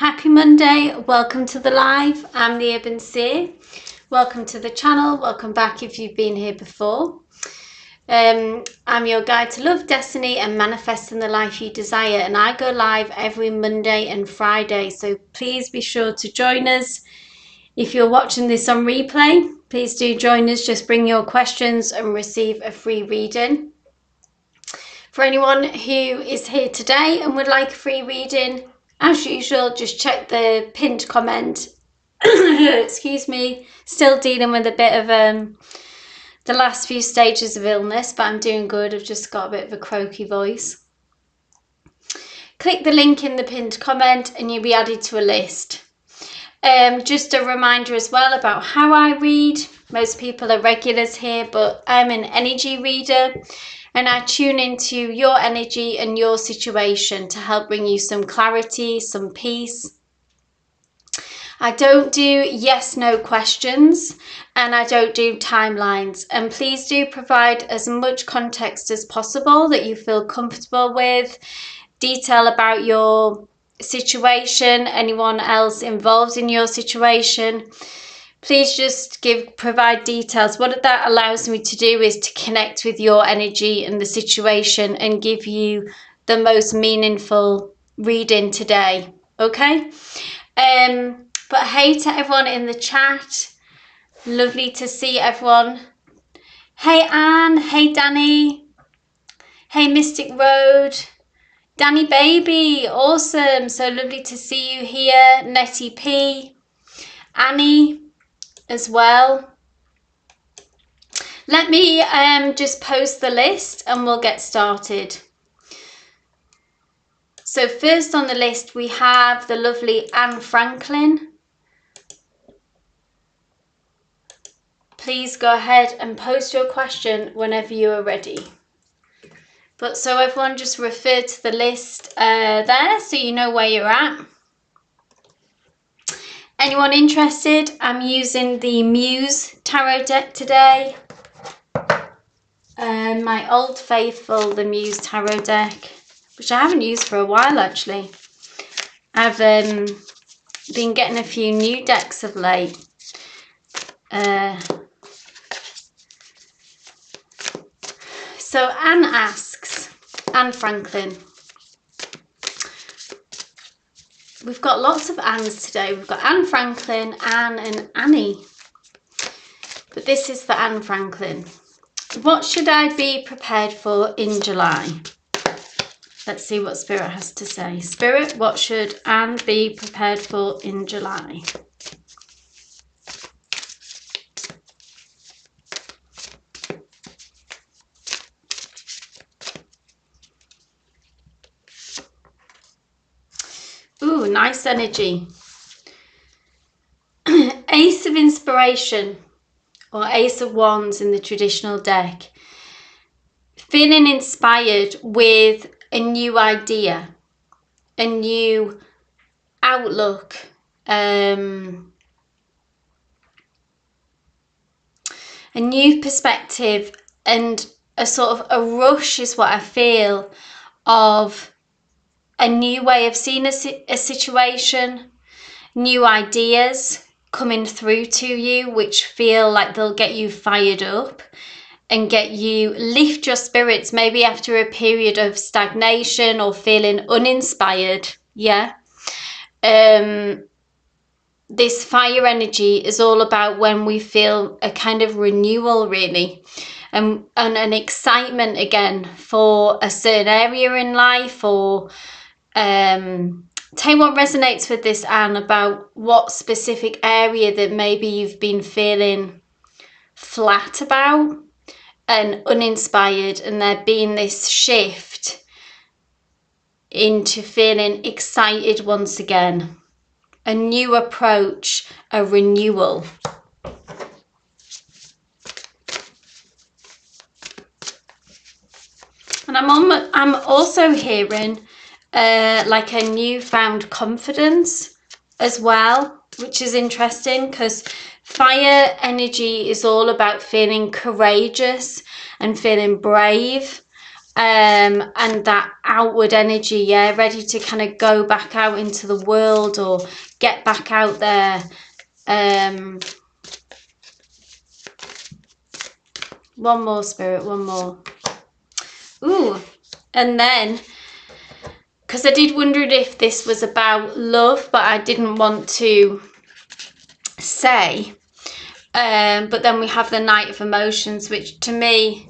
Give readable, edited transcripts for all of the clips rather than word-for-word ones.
Happy Monday, welcome to the live. I'm the Urban Seer. Welcome to the channel, welcome back if you've been here before. I'm your guide to love, destiny and manifesting the life you desire, and I go live every Monday and Friday, so please be sure to join us. If you're watching this on replay, please do join us. Just bring your questions and receive a free reading. For anyone who is here today and would like a free reading, as usual, just check the pinned comment. Excuse me, still dealing with a bit of the last few stages of illness, but I'm doing good. I've just got a bit of a croaky voice. Click the link in the pinned comment and you'll be added to a list. Just a reminder as well about how I read. Most people are regulars here, but I'm an energy reader. And I tune into your energy and your situation to help bring you some clarity, some peace. I don't do yes/no questions and I don't do timelines. And please do provide as much context as possible that you feel comfortable with. Detail about your situation, anyone else involved in your situation. Please just provide details. What that allows me to do is to connect with your energy and the situation and give you the most meaningful reading today. Okay? But hey to everyone in the chat. Lovely to see everyone. Hey Anne. Hey Danny. Hey Mystic Road. Danny Baby. Awesome. So lovely to see you here. Nettie P. Annie as well. Let me just post the list and we'll get started. So first on the list we have the lovely Anne Franklin. Please go ahead and post your question whenever you are ready. But so everyone just refer to the list there so you know where you're at. Anyone interested? I'm using the Muse Tarot deck today. My old faithful, the Muse Tarot deck, which I haven't used for a while actually. I've been getting a few new decks of late. So Anne asks, Anne Franklin. We've got lots of Annes today. We've got Anne Franklin, Anne and Annie. But this is for Anne Franklin. What should I be prepared for in July? Let's see what Spirit has to say. Spirit, what should Anne be prepared for in July? Ooh, nice energy. Ace of Inspiration or Ace of Wands in the traditional deck. Feeling inspired with a new idea, a new outlook, a new perspective, and a sort of a rush is what I feel of a new way of seeing a situation, new ideas coming through to you which feel like they'll get you fired up and lift your spirits maybe after a period of stagnation or feeling uninspired. Yeah. This fire energy is all about when we feel a kind of renewal really, and an excitement again for a certain area in life, or tell you what resonates with this, Anne, about what specific area that maybe you've been feeling flat about and uninspired, and there being this shift into feeling excited once again, a new approach, a renewal. And I'm also hearing like a newfound confidence as well, which is interesting because fire energy is all about feeling courageous and feeling brave and that outward energy, yeah, ready to kind of go back out into the world or get back out there. One more, Spirit, one more. Ooh, and then, because I did wonder if this was about love, but I didn't want to say. But then we have the Knight of Emotions, which to me,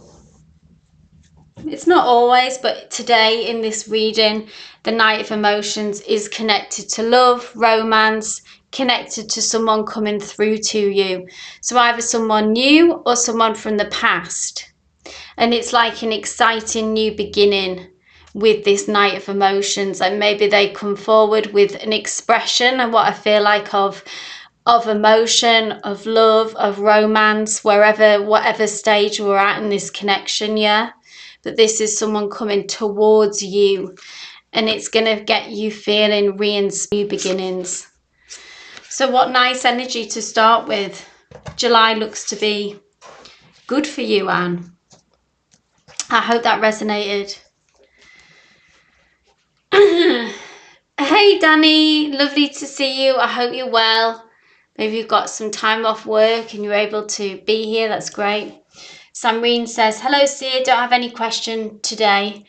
it's not always, but today in this reading, the Knight of Emotions is connected to love, romance, connected to someone coming through to you. So either someone new or someone from the past. And it's like an exciting new beginning with this Knight of Emotions. And maybe they come forward with an expression and what I feel like of emotion, of love, of romance, whatever stage we're at in this connection, yeah. But this is someone coming towards you, and it's going to get you feeling new beginnings. So what nice energy to start with. July looks to be good for you, Anne. I hope that resonated. Hey Danny, lovely to see you. I hope you're well. Maybe you've got some time off work and you're able to be here. That's great. Samreen says, hello Seer, don't have any question today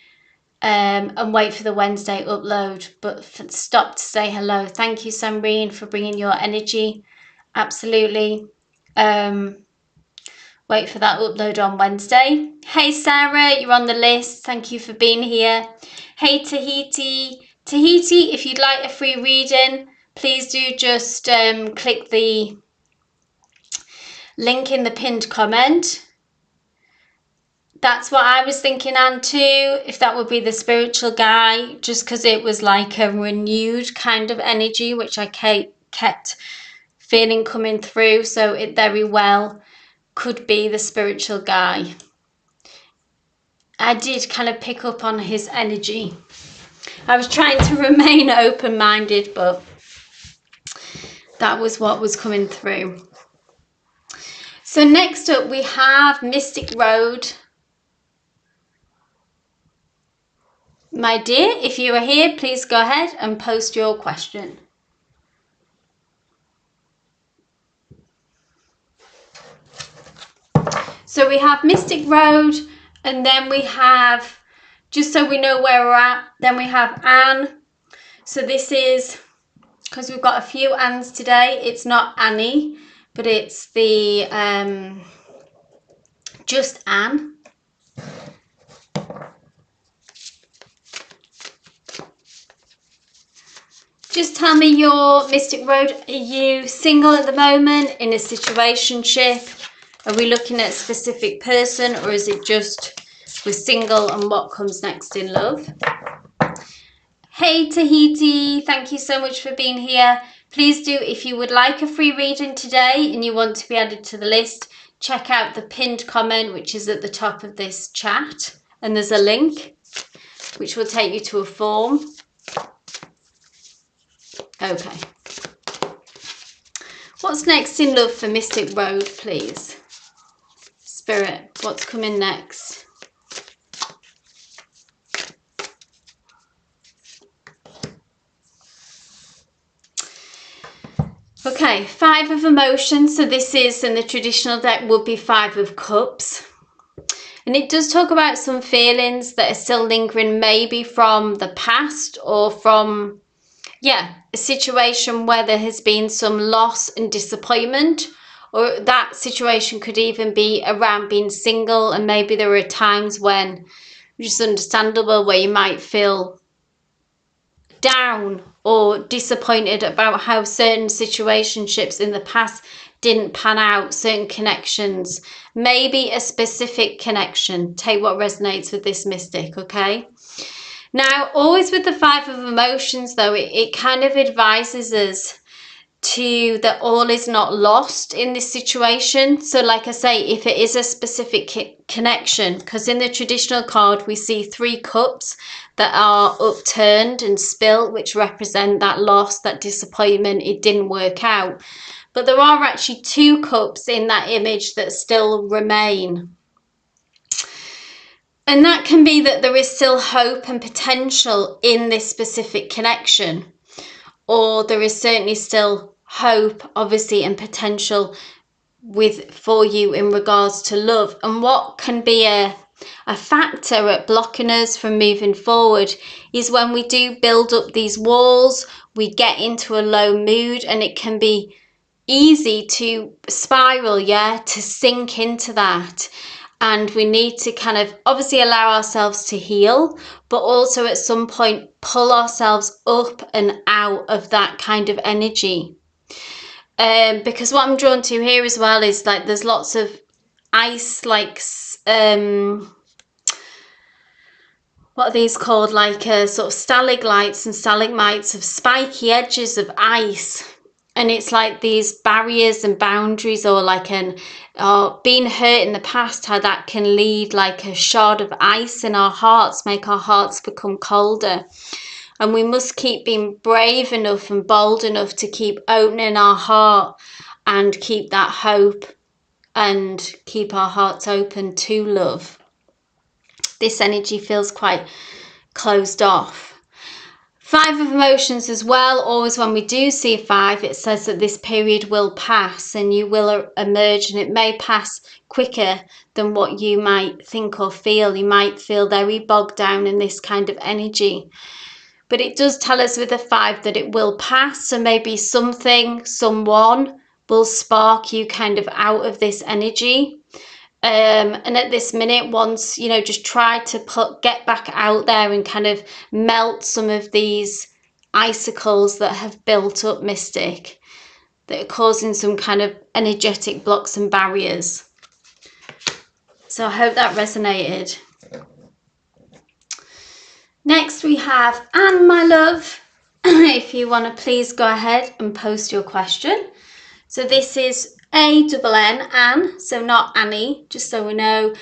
and wait for the Wednesday upload, but stop to say hello. Thank you, Samreen, for bringing your energy. Absolutely. Wait for that upload on Wednesday. Hey Sarah, you're on the list. Thank you for being here. Hey Tahiti. Tahiti, if you'd like a free reading, please do just click the link in the pinned comment. That's what I was thinking, Anne, too, if that would be the spiritual guy, just because it was like a renewed kind of energy, which I kept feeling coming through. So it very well could be the spiritual guy. I did kind of pick up on his energy. I was trying to remain open-minded, but that was what was coming through. So next up we have Mystic Road. My dear, if you are here, please go ahead and post your question. So we have Mystic Road, and then we have, just so we know where we're at, then we have Anne. So this is, because we've got a few Annes today, it's not Annie, but it's the just Anne. Just tell me your Mystic Road. Are you single at the moment, in a situationship? Are we looking at a specific person, or is it just we're single and what comes next in love? Hey Tahiti, thank you so much for being here. Please do, if you would like a free reading today and you want to be added to the list, check out the pinned comment, which is at the top of this chat. And there's a link which will take you to a form. Okay. What's next in love for Mystic Road, please? Spirit, what's coming next? Okay, 5 of Emotions. So this is, in the traditional deck, would be 5 of Cups. And it does talk about some feelings that are still lingering, maybe from the past or from, yeah, a situation where there has been some loss and disappointment, or that situation could even be around being single, and maybe there are times when, which is understandable, where you might feel down or disappointed about how certain situationships in the past didn't pan out, certain connections, maybe a specific connection. Take what resonates with this mystic, okay? Now, always with the 5 of Emotions, though, it kind of advises us to that all is not lost in this situation. So like I say, if it is a specific connection, because in the traditional card we see 3 cups that are upturned and spilt, which represent that loss, that disappointment, it didn't work out. But there are actually 2 cups in that image that still remain. And that can be that there is still hope and potential in this specific connection, or there is certainly still hope, obviously, and potential for you in regards to love. And what can be a factor at blocking us from moving forward is when we do build up these walls, we get into a low mood, and it can be easy to spiral, to sink into that. And we need to kind of obviously allow ourselves to heal, but also at some point pull ourselves up and out of that kind of energy. Because what I'm drawn to here as well is like there's lots of ice, like what are these called, like sort of stalagmites and stalagmites of spiky edges of ice. And it's like these barriers and boundaries, or like being hurt in the past, how that can lead like a shard of ice in our hearts, make our hearts become colder. And we must keep being brave enough and bold enough to keep opening our heart and keep that hope and keep our hearts open to love. This energy feels quite closed off. 5 of emotions as well. Always when we do see a 5, it says that this period will pass and you will emerge, and it may pass quicker than what you might think or feel. You might feel very bogged down in this kind of energy. But it does tell us with a 5 that it will pass. So maybe something, someone will spark you kind of out of this energy. And at this minute, once, just try to get back out there and kind of melt some of these icicles that have built up, mystic, that are causing some kind of energetic blocks and barriers. So I hope that resonated. Next we have Anne, my love. If you want to please go ahead and post your question. So this is A-double-N, Anne, so not Annie, just so we know.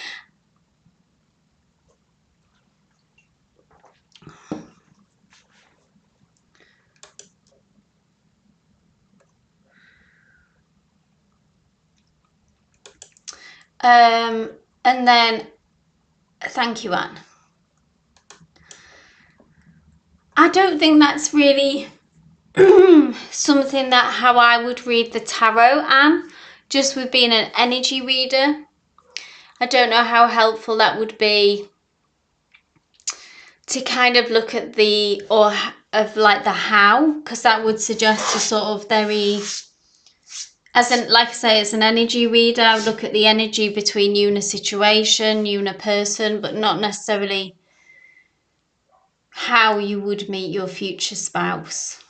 And then, thank you, Anne. I don't think that's really something that how I would read the tarot, Anne, just with being an energy reader. I don't know how helpful that would be to kind of look at the how, because that would suggest a sort of very, like I say, as an energy reader, I would look at the energy between you and a situation, you and a person, but not necessarily how you would meet your future spouse.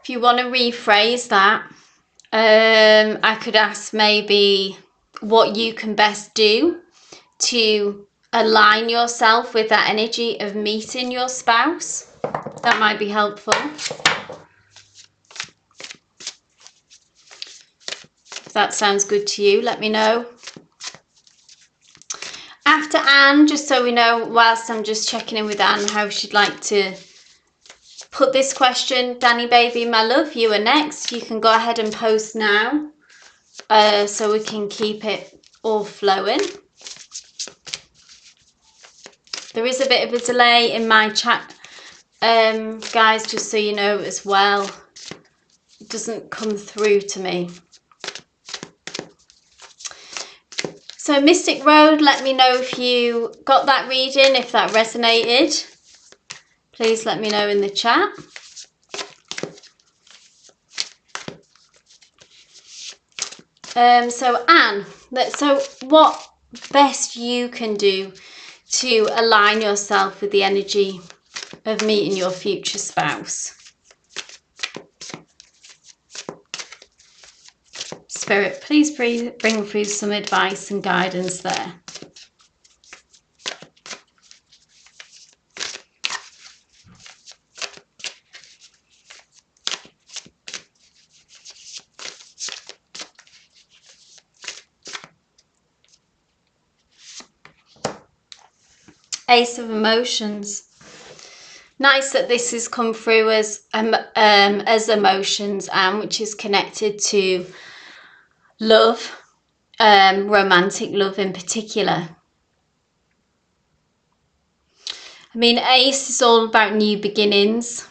If you want to rephrase that, I could ask maybe what you can best do to align yourself with that energy of meeting your spouse. That might be helpful. If that sounds good to you, let me know. After Anne, just so we know, whilst I'm just checking in with Anne how she'd like to put this question, Danny baby, my love, you are next. You can go ahead and post now, so we can keep it all flowing. There is a bit of a delay in my chat, guys, just so you know as well. It doesn't come through to me. So Mystic Road, let me know if you got that reading, if that resonated. Please let me know in the chat. So Anne, so what best you can do to align yourself with the energy of meeting your future spouse? Spirit, please bring through some advice and guidance there. Ace of Emotions. Nice that this has come through as emotions, which is connected to love. romantic love in particular. I mean, Ace is all about new beginnings.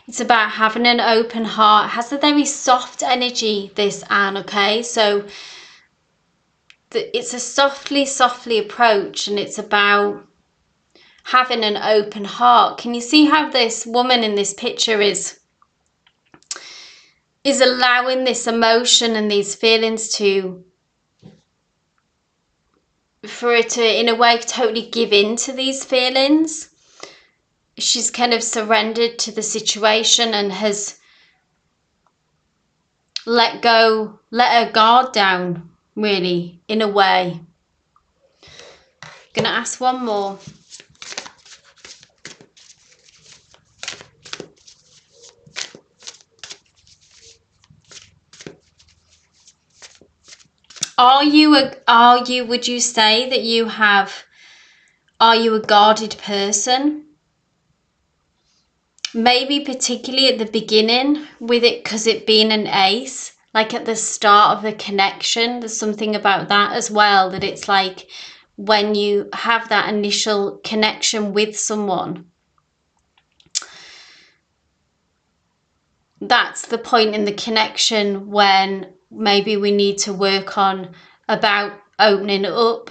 It's about having an open heart. It has a very soft energy, this Anne, okay? So it's a softly approach, and it's about having an open heart. Can you see how this woman in this picture is allowing this emotion and these feelings for her to, in a way, totally give in to these feelings? She's kind of surrendered to the situation and has let her guard down, really, in a way. Gonna ask one more. Would you say that are you a guarded person? Maybe particularly at the beginning with it, because it being an ace, like at the start of the connection, there's something about that as well, that it's like when you have that initial connection with someone, that's the point in the connection when maybe we need to work on about opening up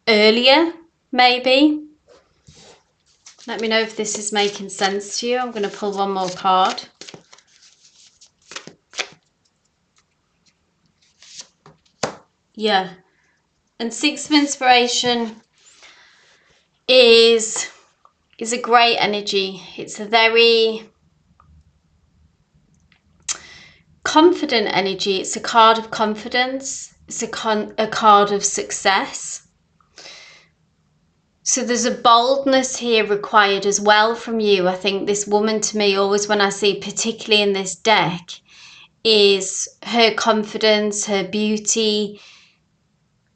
earlier, maybe. Let me know if this is making sense to you. I'm going to pull one more card. Yeah. And Six of Inspiration is a great energy. It's a very confident energy. It's a card of confidence. It's a card of success. So there's a boldness here required as well from you. I think this woman, to me, always when I see, particularly in this deck, is her confidence, her beauty,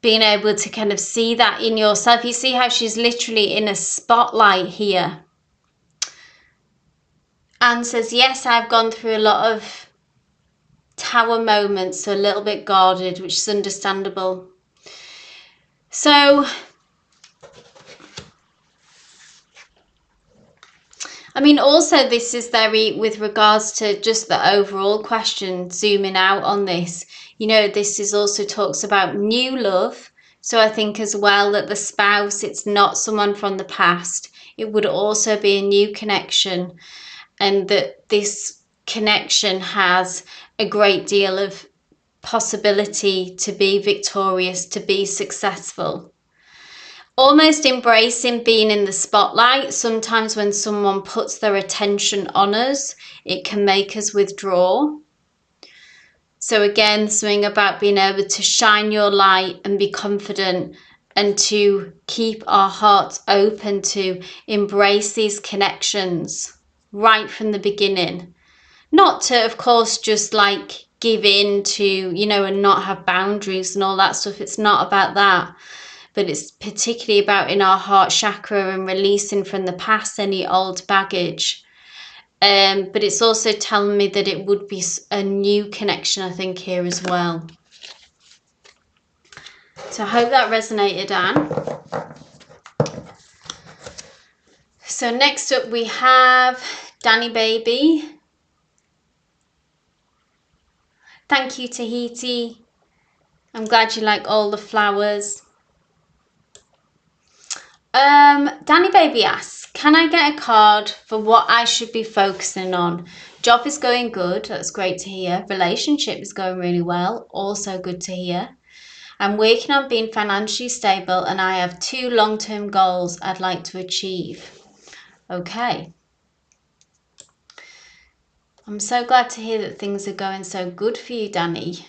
being able to kind of see that in yourself. You see how she's literally in a spotlight here. Anne says, yes, I've gone through a lot of tower moments, so a little bit guarded, which is understandable. So I mean, also this is very, with regards to just the overall question, zooming out on this, you know, this is also talks about new love. So I think as well that the spouse, it's not someone from the past. It would also be a new connection, and that this connection has a great deal of possibility to be victorious, to be successful. Almost embracing being in the spotlight. Sometimes when someone puts their attention on us, it can make us withdraw. So again, something about being able to shine your light and be confident, and to keep our hearts open to embrace these connections right from the beginning. Not to, of course, just like give in to, you know, and not have boundaries and all that stuff. It's not about that. But it's particularly about in our heart chakra and releasing from the past any old baggage. But it's also telling me that it would be a new connection, I think, here as well. So I hope that resonated, Anne. So next up we have Danny Baby. Thank you, Tahiti. I'm glad you like all the flowers. Danny Baby asks, can I get a card for what I should be focusing on? Job is going good. That's great to hear. Relationship is going really well. Also good to hear. I'm working on being financially stable, and I have 2 long-term goals I'd like to achieve. Okay. I'm so glad to hear that things are going so good for you, Danny.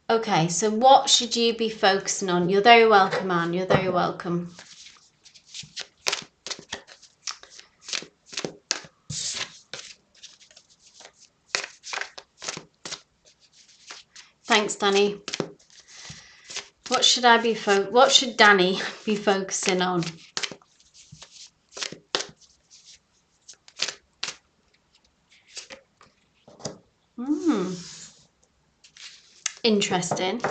Okay, so what should you be focusing on? You're very welcome, Anne. You're very welcome. Thanks, Danny. What should Danny be focusing on? Interesting.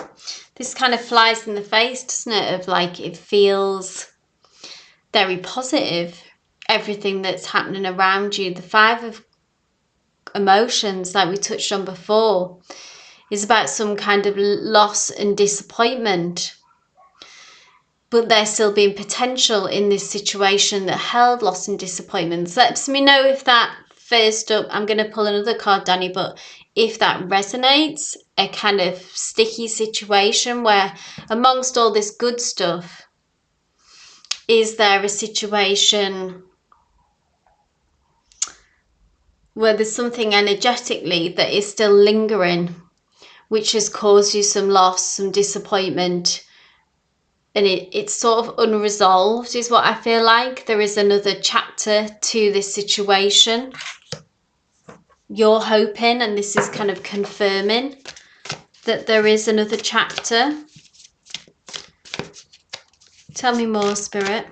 This kind of flies in the face, doesn't it? Of like, it feels very positive, everything that's happening around you. The 5 of emotions, like we touched on before, is about some kind of loss and disappointment. But there still being potential in this situation that held loss and disappointment. Lets me know if that, first up, I'm going to pull another card, Danny, but if that resonates, a kind of sticky situation where amongst all this good stuff, is there a situation where there's something energetically that is still lingering, which has caused you some loss, some disappointment, and it's sort of unresolved, is what I feel like. There is another chapter to this situation. You're hoping, and this is kind of confirming, that there is another chapter. Tell me more, Spirit.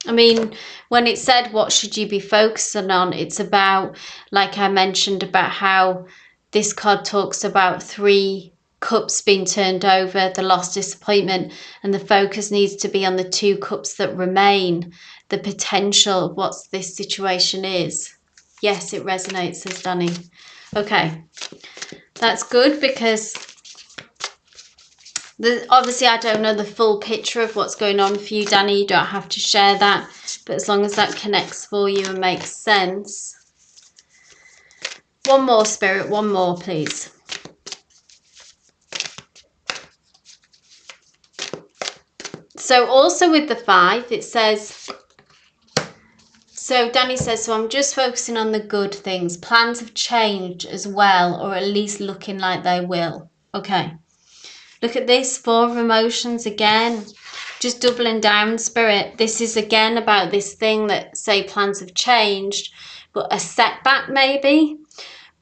I mean, when it said, what should you be focusing on? It's about, like I mentioned, about how this card talks about 3 cups being turned over, the lost, disappointment, and the focus needs to be on the 2 cups that remain, the potential of what this situation is. Yes, it resonates, says Danny. Okay, that's good, because obviously I don't know the full picture of what's going on for you, Danny. You don't have to share that, but as long as that connects for you and makes sense. One more, Spirit, one more, please. So also with the 5, it says, so Danny says, so I'm just focusing on the good things. Plans have changed as well, or at least looking like they will. Okay. Look at this, 4 of emotions again. Just doubling down, Spirit. This is again about this thing that, say, plans have changed, but a setback maybe.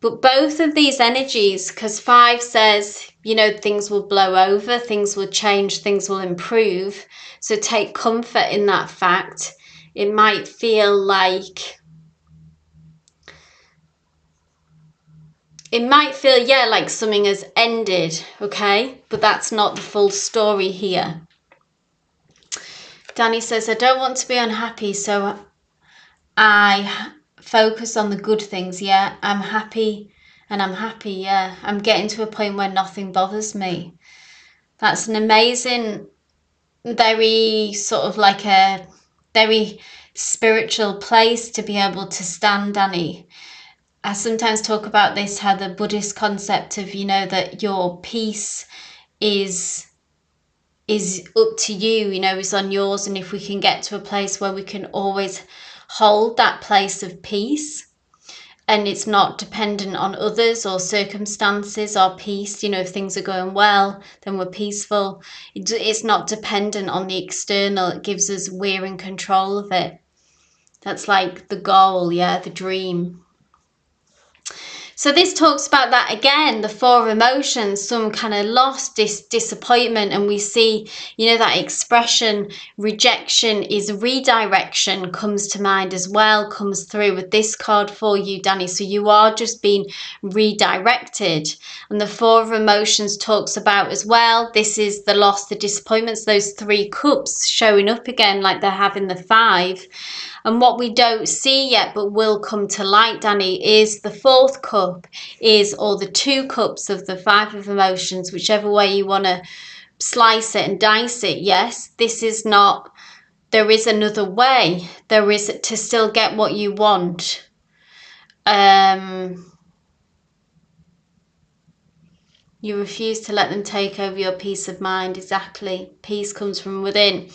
But both of these energies, because 5 says, you know, things will blow over, things will change, things will improve. So take comfort in that fact. It might feel like, yeah, like something has ended, okay? But that's not the full story here. Danny says, I don't want to be unhappy, so I focus on the good things. Yeah, I'm happy, and I'm happy, yeah. I'm getting to a point where nothing bothers me. That's an amazing, very sort of like a very spiritual place to be able to stand, Danny. I sometimes talk about this, how the Buddhist concept of, you know, that your peace is up to you, you know, is on yours. And if we can get to a place where we can always hold that place of peace, and it's not dependent on others or circumstances, or peace, you know, if things are going well, then we're peaceful. It's not dependent on the external. It gives us, we're in control of it. That's like the goal, yeah, the dream. So this talks about that again, the 4 emotions, some kind of loss, disappointment, and we see, you know, that expression, rejection is redirection, comes to mind as well, comes through with this card for you, Danny. So you are just being redirected. And the 4 of emotions talks about as well, this is the loss, the disappointments, those 3 cups showing up again like they're having the 5. And what we don't see yet but will come to light, Danny, is the 4th cup, is or the 2 cups of the 5 of emotions, whichever way you want to slice it and dice it. Yes, this is not, there is another way. There is to still get what you want. You refuse to let them take over your peace of mind. Exactly. Peace comes from within.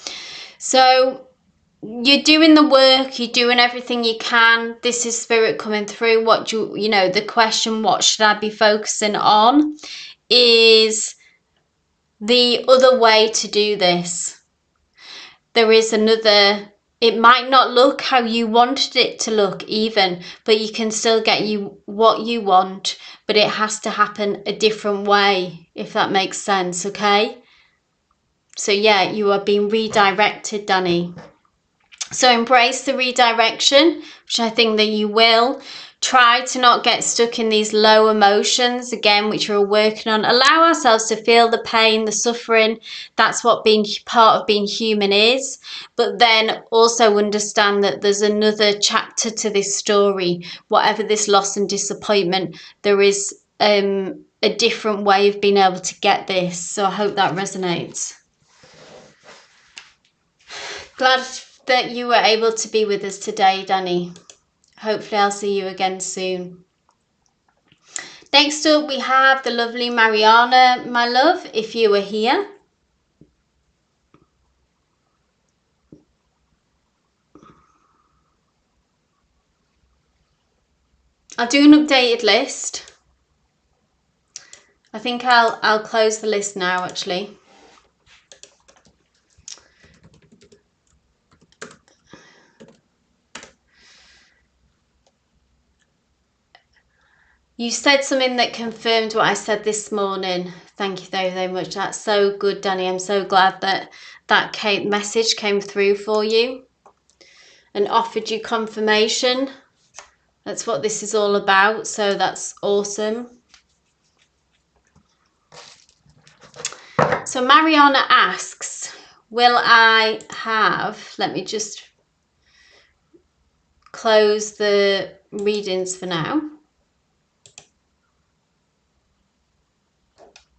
So you're doing the work, you're doing everything you can. This is spirit coming through. What you know, the question, what should I be focusing on, is the other way to do this. There is another, it might not look how you wanted it to look even, but you can still get you what you want, but it has to happen a different way, if that makes sense, okay? So yeah, you are being redirected, Danny. So embrace the redirection, which I think that you will. Try to not get stuck in these low emotions, again, which we're working on. Allow ourselves to feel the pain, the suffering. That's what being part of being human is. But then also understand that there's another chapter to this story. Whatever this loss and disappointment, there is a different way of being able to get this. So I hope that resonates. Glad that you were able to be with us today, Danny. Hopefully I'll see you again soon. Next up, we have the lovely Mariana, my love, if you were here. I'll do an updated list. I think I'll close the list now, actually. You said something that confirmed what I said this morning. Thank you very, very much. That's so good, Danny. I'm so glad that message came through for you and offered you confirmation. That's what this is all about. So that's awesome. So Mariana asks, will I have, let me just close the readings for now.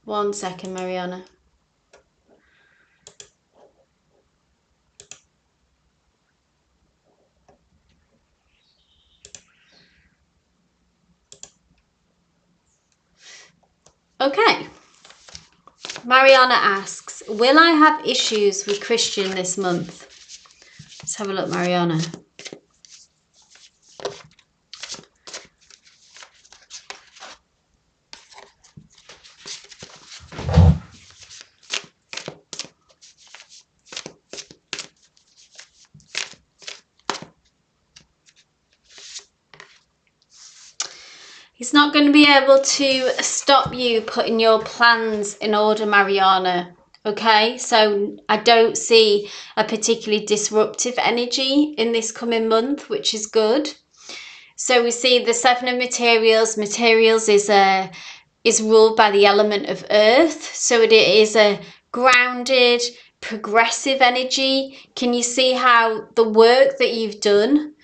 1 second, Mariana. Okay. Mariana asks, will I have issues with Christian this month? Let's have a look, Mariana. He's not going to be able to stop you putting your plans in order, Mariana. Okay, so I don't see a particularly disruptive energy in this coming month, which is good. So we see the Seven of Materials. Materials is ruled by the element of earth. So it is a grounded, progressive energy. Can you see how the work that you've done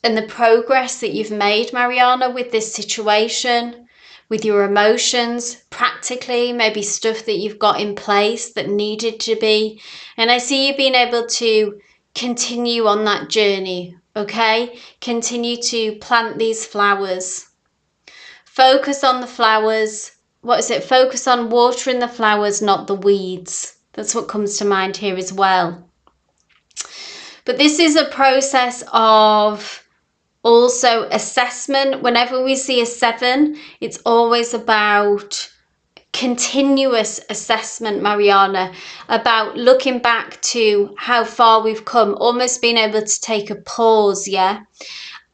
and the progress that you've made, Mariana, with this situation, with your emotions, practically, maybe stuff that you've got in place that needed to be. And I see you being able to continue on that journey, okay? Continue to plant these flowers. Focus on the flowers. What is it? Focus on watering the flowers, not the weeds. That's what comes to mind here as well. But this is a process of also assessment. Whenever we see a 7, it's always about continuous assessment, Mariana, about looking back to how far we've come, almost being able to take a pause, yeah,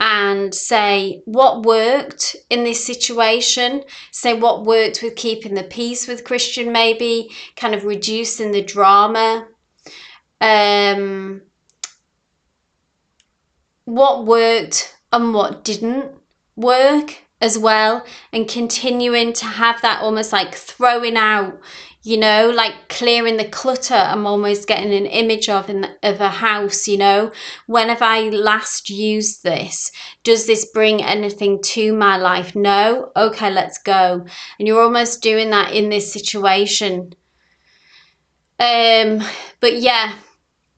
and say what worked in this situation, say what worked with keeping the peace with Christian, maybe kind of reducing the drama, what worked and what didn't work as well, and continuing to have that almost like throwing out, you know, like clearing the clutter. I'm almost getting an image of a house, you know. When have I last used this? Does this bring anything to my life? No? Okay, let's go. And you're almost doing that in this situation. But yeah,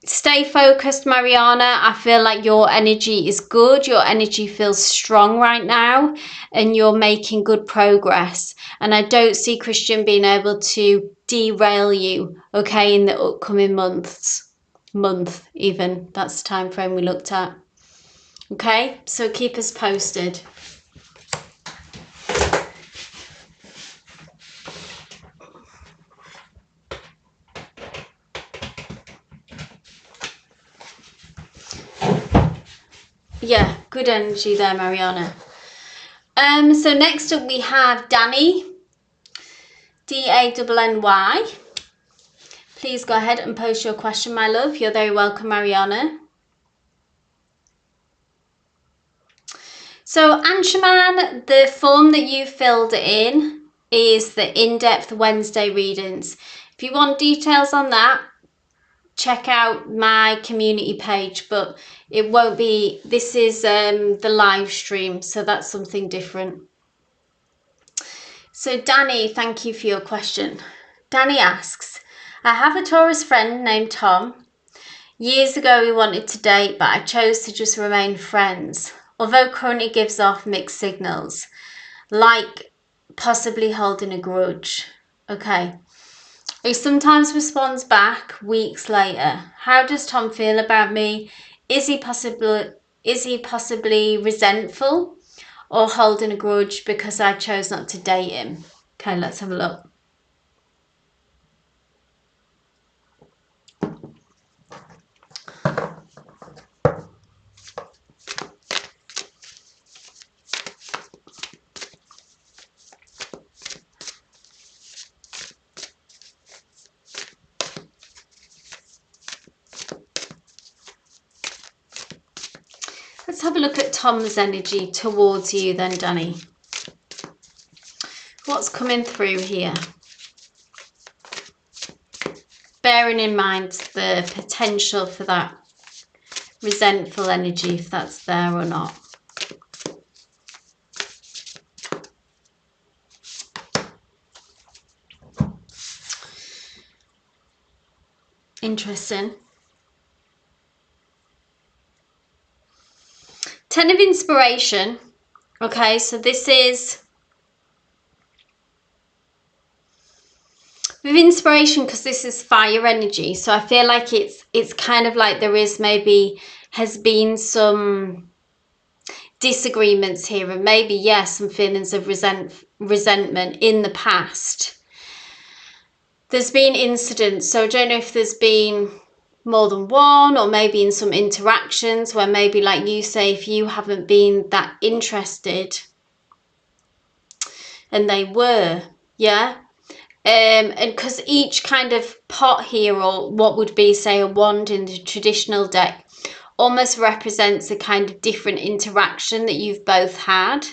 stay focused, Mariana. I feel like your energy is good. Your energy feels strong right now and you're making good progress. And I don't see Christian being able to derail you, okay, in the upcoming month even. That's the time frame we looked at. Okay, so keep us posted. Yeah, good energy there, Mariana. So next up we have Danny, D-A-N-N-Y. Please go ahead and post your question, my love. You're very welcome, Mariana. So Anshuman, the form that you filled in is the in-depth Wednesday readings. If you want details on that, check out my community page, but it won't be, this is the live stream, so that's something different. So Danny, thank you for your question. Danny asks, I have a Taurus friend named Tom. Years ago we wanted to date, but I chose to just remain friends, although currently gives off mixed signals, like possibly holding a grudge. Okay. He sometimes responds back weeks later. How does Tom feel about me? Is he possibly resentful or holding a grudge because I chose not to date him? Okay, let's have a look. Let's have a look at Tom's energy towards you then, Danny. What's coming through here? Bearing in mind the potential for that resentful energy, if that's there or not. Interesting. 10 of inspiration. Okay, so this is with inspiration because this is fire energy. So I feel like it's kind of like there is maybe has been some disagreements here, and maybe yes, some feelings of resentment in the past. There's been incidents, so I don't know if there's been more than one, or maybe in some interactions where maybe, like you say, if you haven't been that interested and they were, yeah. And because each kind of pot here, or what would be, say, a wand in the traditional deck, almost represents a kind of different interaction that you've both had.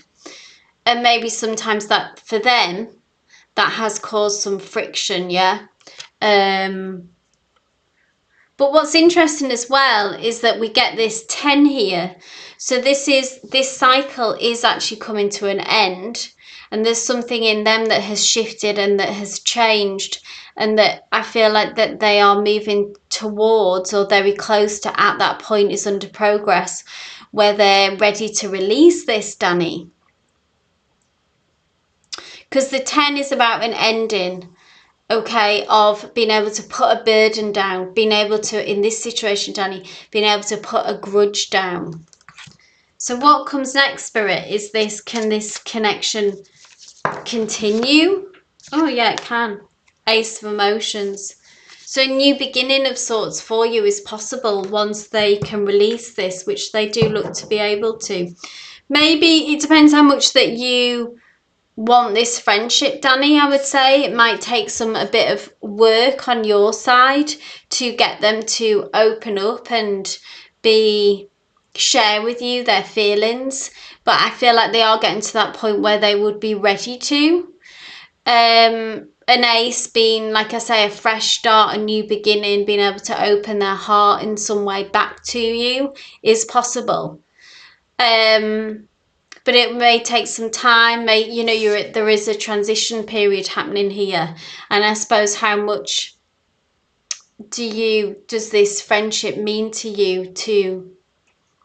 And maybe sometimes that, for them, that has caused some friction, yeah. But what's interesting as well is that we get this 10 here. So this cycle is actually coming to an end. And there's something in them that has shifted and that has changed, and that I feel like that they are moving towards, or very close to, at that point is under progress, where they're ready to release this, Danny. Because the 10 is about an ending, okay, of being able to put a burden down, being able to, in this situation, Danny, being able to put a grudge down. So what comes next, Spirit, is this, can this connection continue? Oh yeah, it can. Ace of Emotions. So a new beginning of sorts for you is possible once they can release this, which they do look to be able to. Maybe it depends how much that you want this friendship, Danny. I would say it might take a bit of work on your side to get them to open up and share with you their feelings, but I feel like they are getting to that point where they would be ready to. An ace being, like I say, a fresh start, a new beginning, being able to open their heart in some way back to you is possible. But it may take some time. There is a transition period happening here, and I suppose how much does this friendship mean to you, to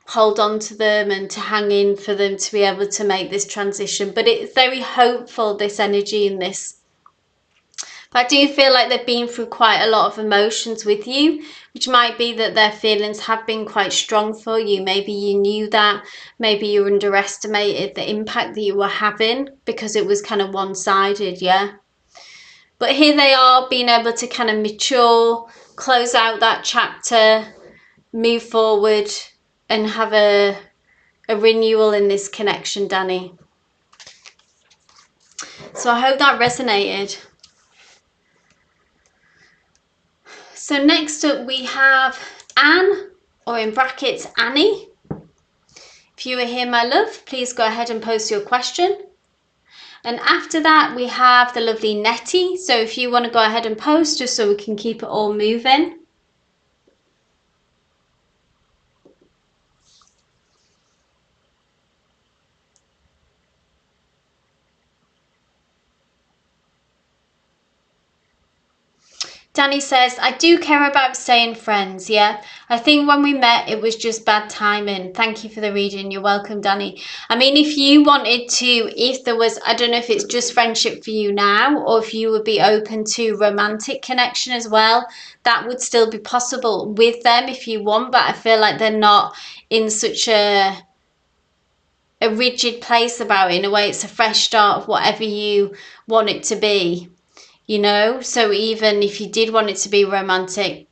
hold on to them and to hang in for them to be able to make this transition? But it's very hopeful, this energy in this. But I do feel like they've been through quite a lot of emotions with you, which might be that their feelings have been quite strong for you. Maybe you knew that, maybe you underestimated the impact that you were having because it was kind of one-sided, yeah. But here they are, being able to kind of mature, close out that chapter, move forward, and have a renewal in this connection, Danny. So I hope that resonated. So next up we have Anne, or in brackets Annie. If you are here, my love, please go ahead and post your question. And after that, we have the lovely Nettie. So if you want to go ahead and post, just so we can keep it all moving. Danny says, I do care about staying friends, yeah. I think when we met, it was just bad timing. Thank you for the reading. You're welcome, Danny. I mean, if you wanted to, if there was, I don't know if it's just friendship for you now, or if you would be open to romantic connection as well, that would still be possible with them if you want, but I feel like they're not in such a rigid place about it. In a way, it's a fresh start of whatever you want it to be. You know, so even if you did want it to be romantic,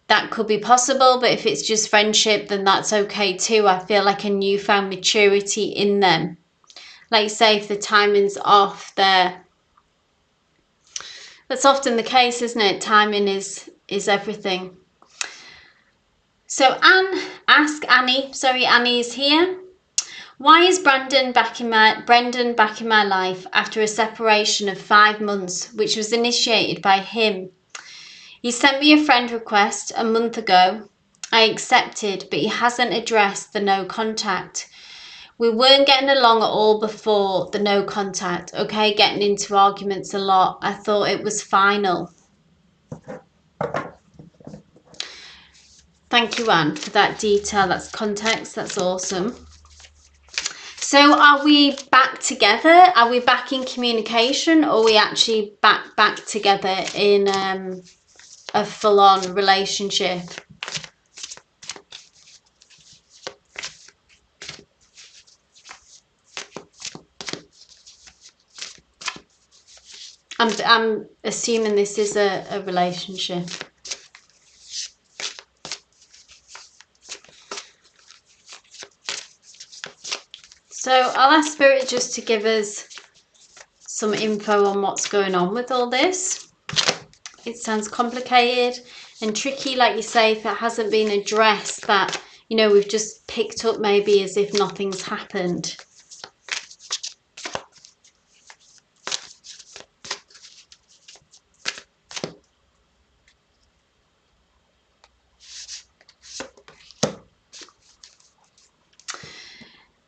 that could be possible. But if it's just friendship, then that's okay too. I feel like a newfound maturity in them. Like you say, if the timing's off there, that's often the case, isn't it? Timing is everything. So Annie is here. Why is Brendan back in my life after a separation of 5 months, which was initiated by him? He sent me a friend request a month ago. I accepted, but he hasn't addressed the no contact. We weren't getting along at all before the no contact, okay? Getting into arguments a lot. I thought it was final. Thank you, Anne, for that detail. That's context. That's awesome. So are we back together? Are we back in communication, or are we actually back together in a full-on relationship? I'm assuming this is a relationship. So I'll ask Spirit just to give us some info on what's going on with all this. It sounds complicated and tricky, like you say, if it hasn't been addressed, that, you know, we've just picked up maybe as if nothing's happened.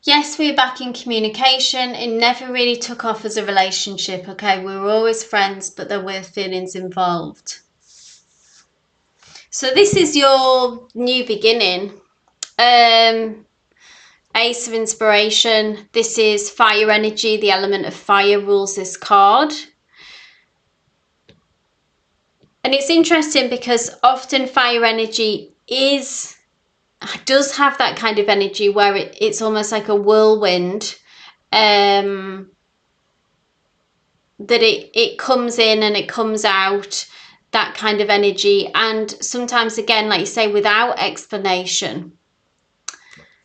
Yes, we're back in communication. It never really took off as a relationship, okay? We were always friends, but there were feelings involved. So this is your new beginning. Ace of Inspiration. This is fire energy. The element of fire rules this card. And it's interesting because often fire energy does have that kind of energy where it's almost like a whirlwind, that it comes in and it comes out, that kind of energy. And sometimes, again, like you say, without explanation.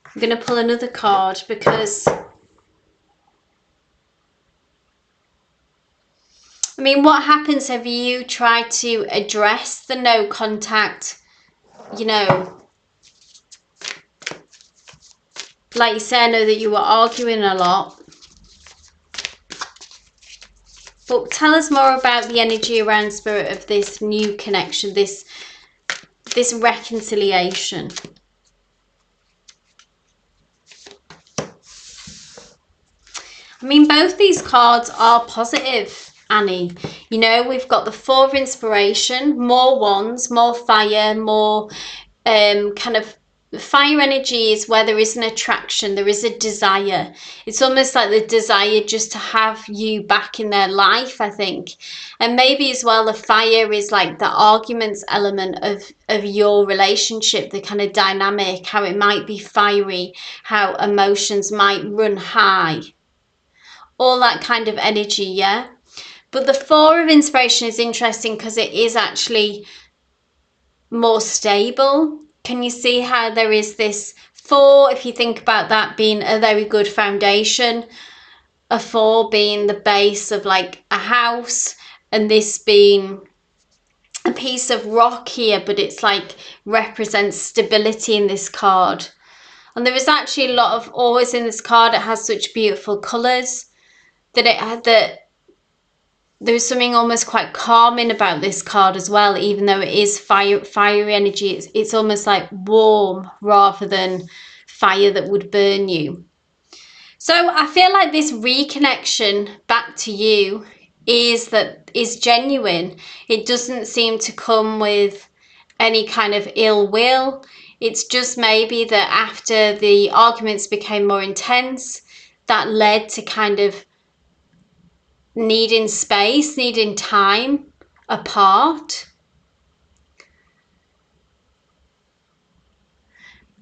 I'm going to pull another card because, I mean, what happens if you try to address the no contact, you know, like you say, I know that you were arguing a lot. But tell us more about the energy around, Spirit, of this new connection, this reconciliation. I mean, both these cards are positive, Annie. You know, we've got the Four of Inspiration, more wands, more fire, more kind of fire energy is where there is an attraction, there is a desire. It's almost like the desire just to have you back in their life, I think. And maybe as well, the fire is like the arguments element of your relationship, the kind of dynamic, how it might be fiery, how emotions might run high, all that kind of energy, yeah. But the Four of Inspiration is interesting because it is actually more stable. Can you see how there is this four, if you think about that being a very good foundation, a four being the base of like a house, and this being a piece of rock here, but it's like represents stability in this card. And there is actually a lot of, always in this card, it has such beautiful colours that it had, that there's something almost quite calming about this card as well, even though it is fiery energy. It's almost like warm rather than fire that would burn you. So I feel like this reconnection back to you is genuine. It doesn't seem to come with any kind of ill will. It's just maybe that after the arguments became more intense, that led to kind of needing space, needing time apart.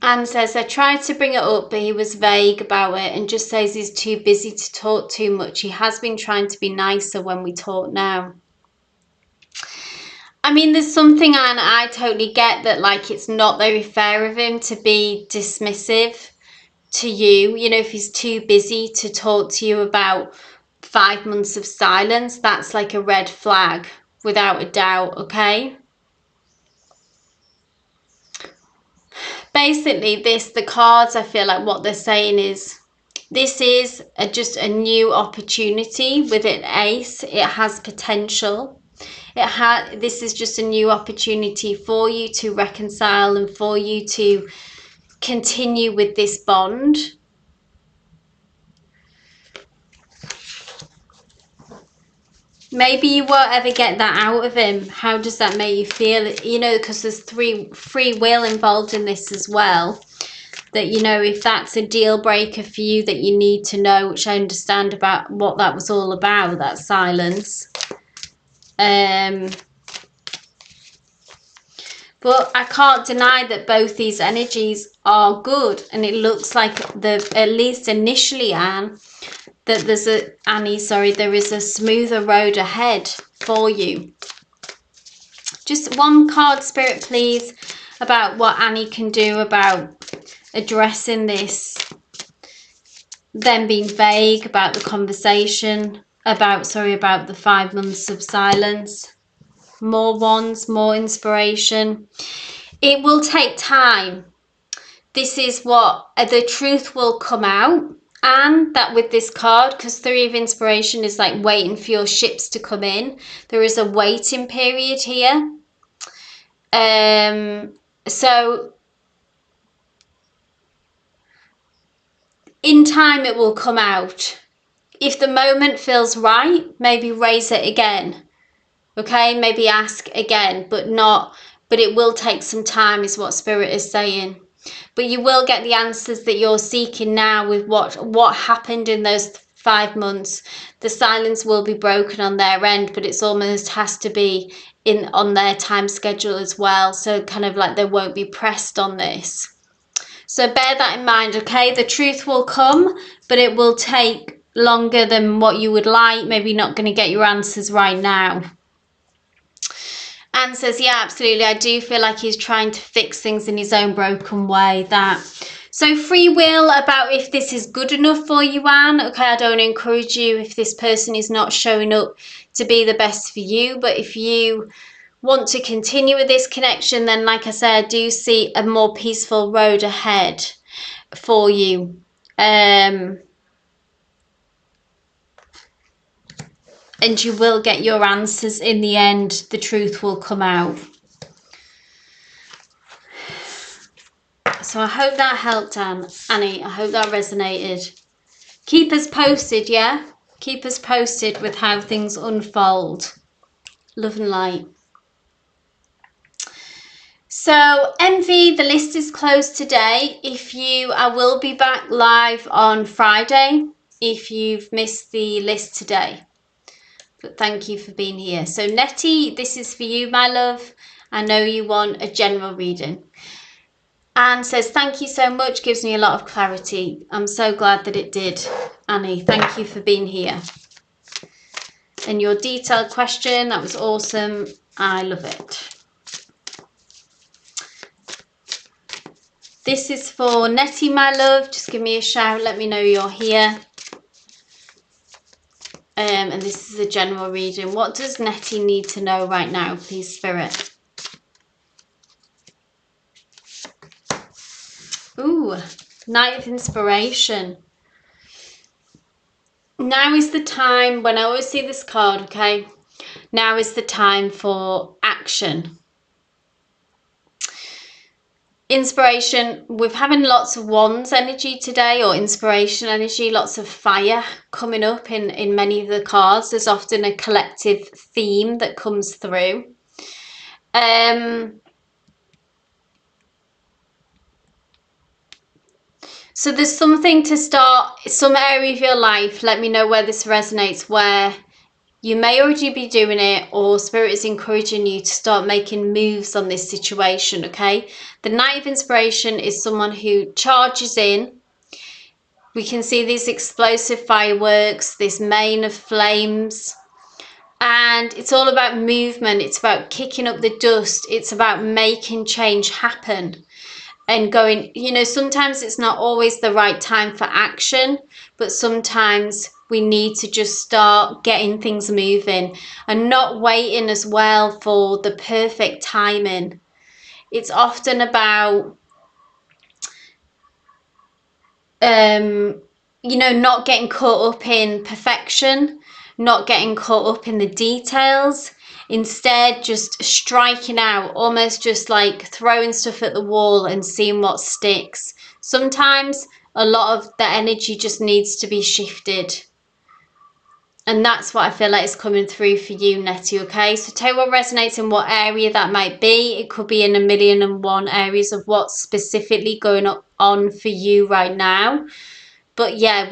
Anne says, I tried to bring it up, but he was vague about it and just says he's too busy to talk too much. He has been trying to be nicer when we talk now. I mean, there's something, Anne, I totally get that, like, it's not very fair of him to be dismissive to you. You know, if he's too busy to talk to you about 5 months of silence, that's like a red flag, without a doubt, okay? Basically, the cards, I feel like what they're saying is, this is just a new opportunity with an ace. It has potential. This is just a new opportunity for you to reconcile and for you to continue with this bond. Maybe you won't ever get that out of him. How does that make you feel? You know, because there's free will involved in this as well. That, you know, if that's a deal breaker for you that you need to know, which I understand about what that was all about, that silence. But I can't deny that both these energies are good. And it looks like, at least initially, Anne, that there is a smoother road ahead for you. Just one card, Spirit, please, about what Annie can do about addressing this, them being vague about the conversation, about the 5 months of silence. More wands, more inspiration. It will take time. This is what the truth will come out. And that with this card, because 3 of inspiration is like waiting for your ships to come in. There is a waiting period here. So in time it will come out. If the moment feels right, maybe raise it again. Okay, maybe ask again, but it will take some time, is what Spirit is saying. But you will get the answers that you're seeking now with what happened in those 5 months. The silence will be broken on their end, but it's almost has to be on their time schedule as well. So kind of like they won't be pressed on this. So bear that in mind, okay? The truth will come, but it will take longer than what you would like. Maybe you're not going to get your answers right now. Anne says, yeah, absolutely. I do feel like he's trying to fix things in his own broken way. So free will about if this is good enough for you, Anne. Okay, I don't encourage you if this person is not showing up to be the best for you. But if you want to continue with this connection, then like I said, I do see a more peaceful road ahead for you. And you will get your answers in the end. The truth will come out. So I hope that helped, Annie. I hope that resonated. Keep us posted, yeah? Keep us posted with how things unfold. Love and light. So Envy, the list is closed today. I will be back live on Friday if you've missed the list today. But thank you for being here. So Nettie, this is for you, my love. I know you want a general reading. Anne says, thank you so much. Gives me a lot of clarity. I'm so glad that it did. Annie, thank you for being here. And your detailed question, that was awesome. I love it. This is for Nettie, my love. Just give me a shout. Let me know you're here. And this is a general reading. What does Nettie need to know right now, please, Spirit? Ooh, Knight of Inspiration. Now is the time, when I always see this card, okay, now is the time for action. Inspiration, we're having lots of wands energy today, or inspiration energy, lots of fire coming up in many of the cards. There's often a collective theme that comes through. So there's something to start, some area of your life, let me know where this resonates, where you may already be doing it, or Spirit is encouraging you to start making moves on this situation, okay? The Knight of Inspiration is someone who charges in. We can see these explosive fireworks, this mane of flames, and it's all about movement. It's about kicking up the dust. It's about making change happen. And going, you know, sometimes it's not always the right time for action, but sometimes we need to just start getting things moving and not waiting as well for the perfect timing. It's often about, you know, not getting caught up in perfection, not getting caught up in the details. Instead, just striking out, almost just like throwing stuff at the wall and seeing what sticks. Sometimes a lot of the energy just needs to be shifted. And that's what I feel like is coming through for you, Nettie, okay? So tell me what resonates in what area that might be. It could be in 1,000,001 areas of what's specifically going on for you right now. But yeah,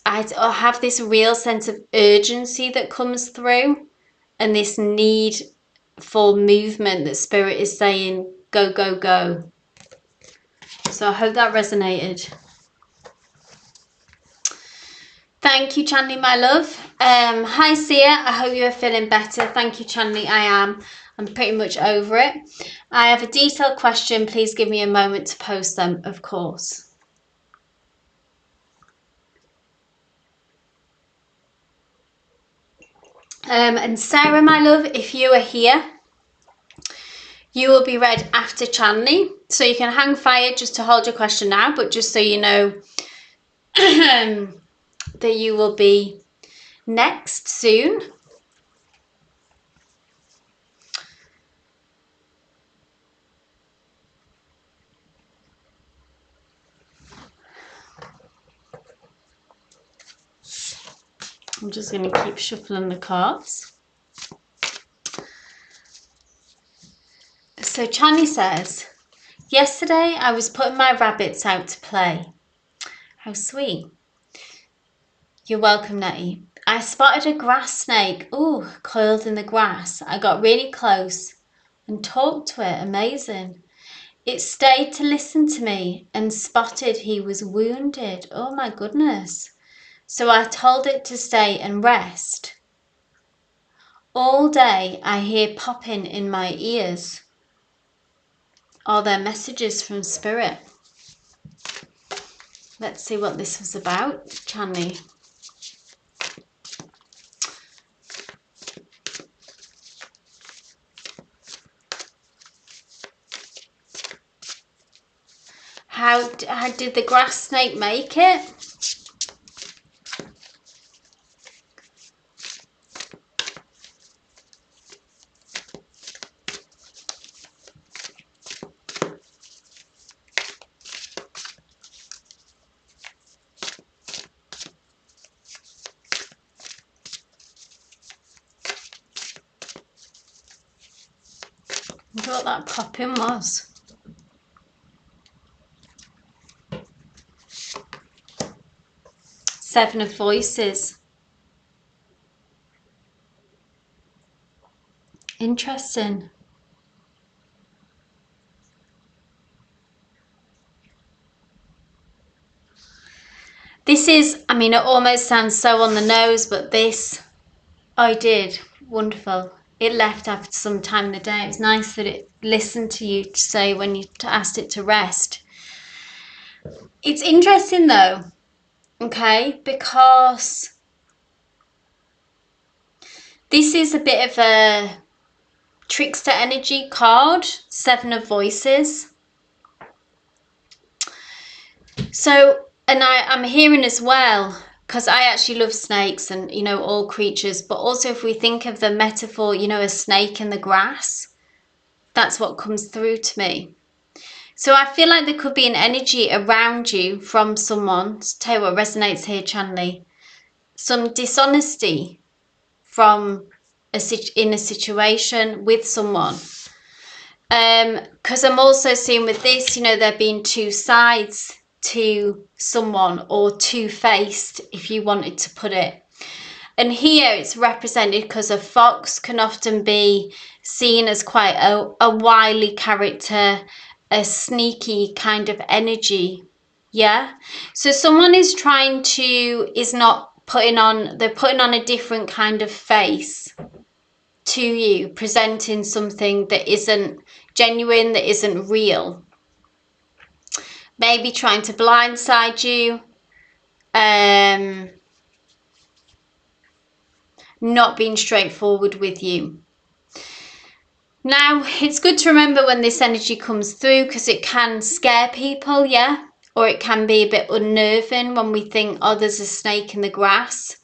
I have this real sense of urgency that comes through, and this need for movement that Spirit is saying, go, go, go. So I hope that resonated. Thank you, Chanley, my love. Hi, Seer. I hope you are feeling better. Thank you, Chanley. I am. I'm pretty much over it. I have a detailed question. Please give me a moment to post them, of course. And Sarah, my love, if you are here, you will be read after Chanley. So you can hang fire just to hold your question now, but just so you know that you will be next soon. I'm just going to keep shuffling the cards. So Chanley says, yesterday I was putting my rabbits out to play. How sweet. You're welcome, Nettie. I spotted a grass snake, coiled in the grass. I got really close and talked to it. Amazing. It stayed to listen to me and spotted he was wounded. Oh my goodness. So I told it to stay and rest. All day I hear popping in my ears. Are there messages from Spirit? Let's see what this was about, Chanley. How did the grass snake make it? I wonder what that popping was. Seven of Voices. Interesting. This is, I mean, it almost sounds so on the nose, but this I did. Wonderful. It left after some time in the day. It was nice that it listened to you to say when you asked it to rest. It's interesting though, okay, because this is a bit of a trickster energy card, Seven of Voices. So, and I'm hearing as well, because I actually love snakes and, you know, all creatures, but also if we think of the metaphor, you know, a snake in the grass, that's what comes through to me. So I feel like there could be an energy around you from someone, to tell you what resonates here, Chanley, some dishonesty from in a situation with someone. Because I'm also seeing with this, you know, there being two sides to someone, or two-faced, if you wanted to put it. And here it's represented because a fox can often be seen as quite a wily character, a sneaky kind of energy. Yeah. So someone is not putting on, they're putting on a different kind of face to you, presenting something that isn't genuine, that isn't real. Maybe trying to blindside you, not being straightforward with you. Now, it's good to remember when this energy comes through, because it can scare people, yeah? Or it can be a bit unnerving when we think, oh, there's a snake in the grass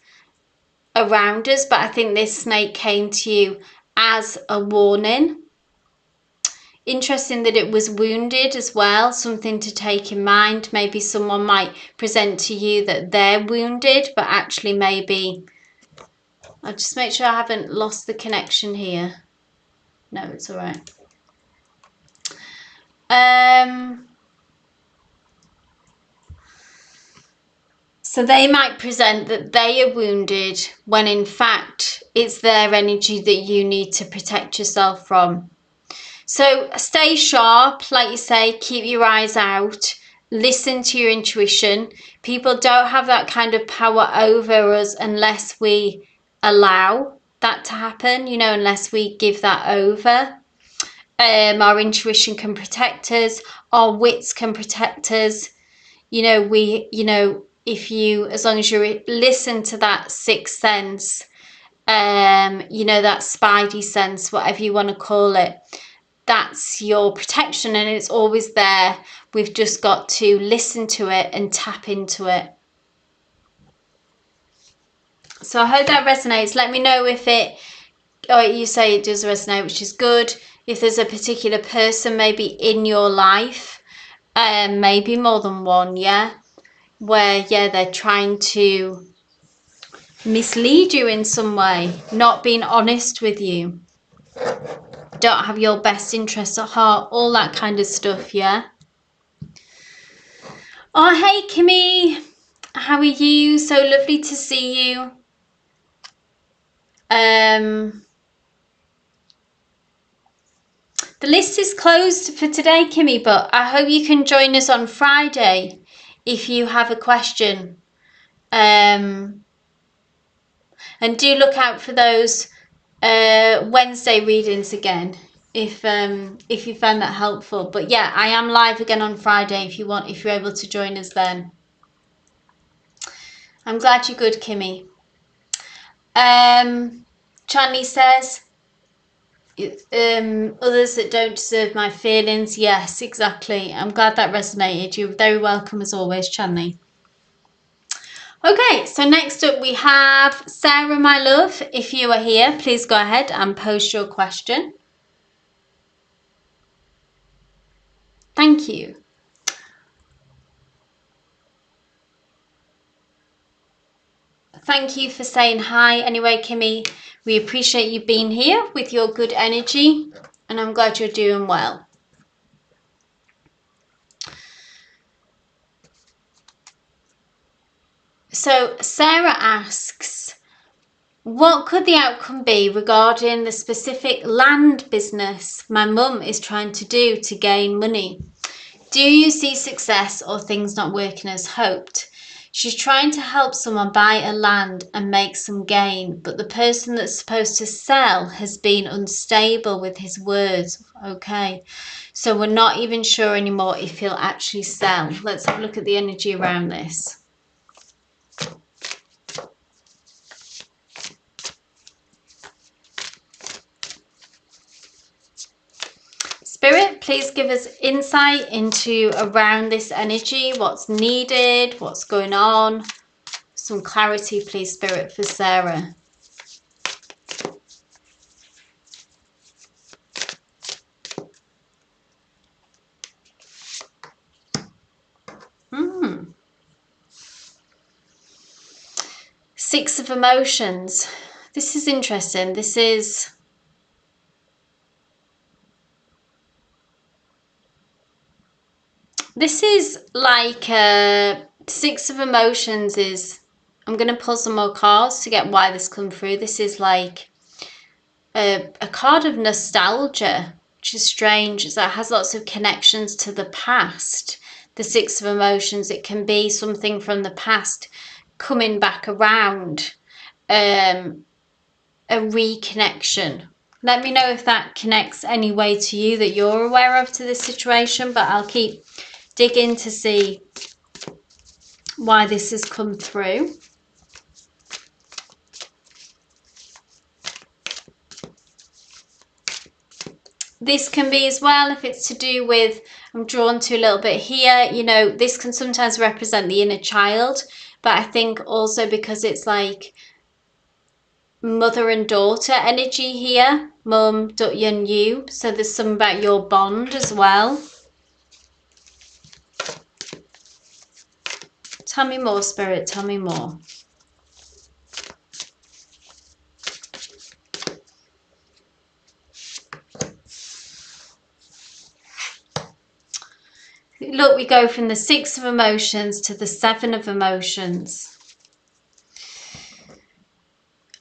around us. But I think this snake came to you as a warning. Interesting that it was wounded as well, something to take in mind. Maybe someone might present to you that they're wounded, but actually maybe... I'll just make sure I haven't lost the connection here. No, it's all right. So they might present that they are wounded when in fact it's their energy that you need to protect yourself from. So stay sharp, like you say, keep your eyes out, listen to your intuition. People don't have that kind of power over us unless we allow that to happen, you know, unless we give that over. Our intuition can protect us, our wits can protect us. You know, as long as you listen to that sixth sense, you know, that spidey sense, whatever you want to call it, that's your protection, and it's always there. We've just got to listen to it and tap into it. So I hope that resonates. Let me know if you say it does resonate, which is good. If there's a particular person maybe in your life, maybe more than one, yeah, where, yeah, they're trying to mislead you in some way, not being honest with you, don't have your best interests at heart, all that kind of stuff, yeah. Oh, hey Kimmy, how are you? So lovely to see you. The list is closed for today, Kimmy, but I hope you can join us on Friday if you have a question. And do look out for those Wednesday readings again if you found that helpful. But yeah, I am live again on Friday if you're able to join us then. I'm glad you're good, Kimmy. Chanley says, others that don't deserve my feelings. Yes, exactly. I'm glad that resonated. You're very welcome as always, Chanley. Okay, so next up we have Sarah, my love. If you are here, please go ahead and post your question. Thank you. Thank you for saying hi. Anyway, Kimmy, we appreciate you being here with your good energy, and I'm glad you're doing well. So Sarah asks, what could the outcome be regarding the specific land business my mum is trying to do to gain money? Do you see success or things not working as hoped? She's trying to help someone buy a land and make some gain, but the person that's supposed to sell has been unstable with his words. Okay, so we're not even sure anymore if he'll actually sell. Let's have a look at the energy around this. Spirit, please give us insight into around this energy, what's needed, what's going on. Some clarity, please, Spirit, for Sarah. Six of Emotions. This is interesting. This is like Six of Emotions is, I'm going to pull some more cards to get why this come through. This is like a card of nostalgia, which is strange. It has lots of connections to the past. The Six of Emotions, it can be something from the past coming back around, a reconnection. Let me know if that connects any way to you that you're aware of to this situation, but I'll keep digging to see why this has come through. This can be as well, if it's to do with, I'm drawn to a little bit here, you know, this can sometimes represent the inner child, but I think also because it's like mother and daughter energy here, mum, and you, so there's some about your bond as well. Tell me more, Spirit, tell me more. Look, we go from the Six of Emotions to the Seven of Emotions.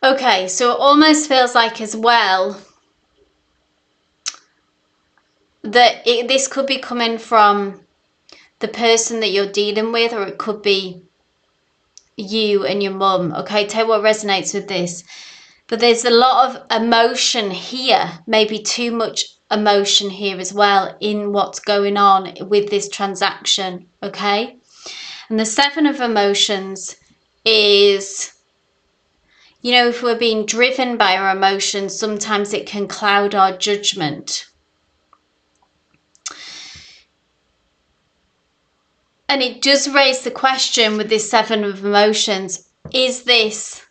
Okay, so it almost feels like as well that this could be coming from the person that you're dealing with, or it could be you and your mum. Okay, tell what resonates with this. But there's a lot of emotion here, maybe too much emotion here as well in what's going on with this transaction, okay? And the Seven of Emotions is, you know, if we're being driven by our emotions, sometimes it can cloud our judgment. And it does raise the question with this Seven of Emotions, is this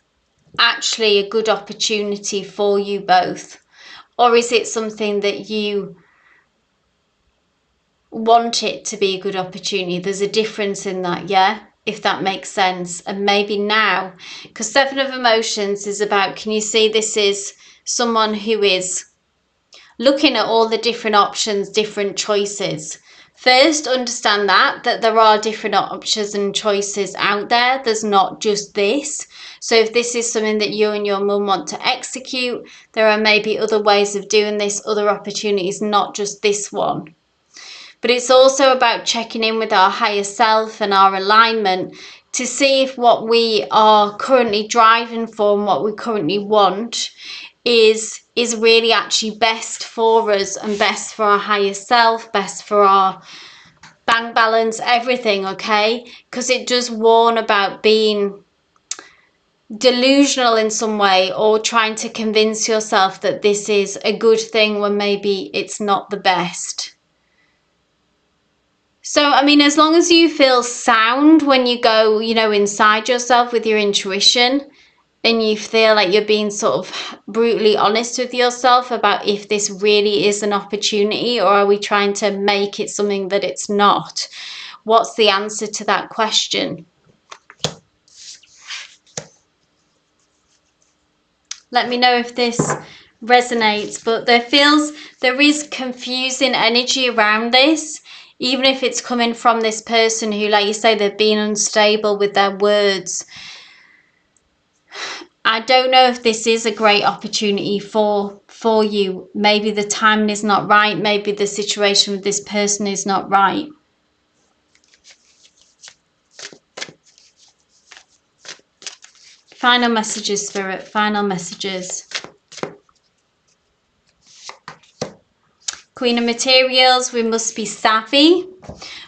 actually a good opportunity for you both? Or is it something that you want it to be a good opportunity? There's a difference in that, yeah? If that makes sense. And maybe now, because Seven of Emotions is about, can you see this is someone who is looking at all the different options, different choices. First, understand that there are different options and choices out there. There's not just this. So if this is something that you and your mum want to execute, there are maybe other ways of doing this, other opportunities, not just this one. But it's also about checking in with our higher self and our alignment to see if what we are currently driving for and what we currently want is really actually best for us and best for our higher self, best for our bank balance, everything, okay? Because it does warn about being delusional in some way or trying to convince yourself that this is a good thing when maybe it's not the best. So, I mean, as long as you feel sound when you go, you know, inside yourself with your intuition, and you feel like you're being sort of brutally honest with yourself about if this really is an opportunity, or are we trying to make it something that it's not? What's the answer to that question? Let me know if this resonates, but there is confusing energy around this, even if it's coming from this person who, like you say, they're being unstable with their words. I don't know if this is a great opportunity for you. Maybe the timing is not right. Maybe the situation with this person is not right. Final messages, Spirit. Final messages. Queen of Materials. We must be savvy.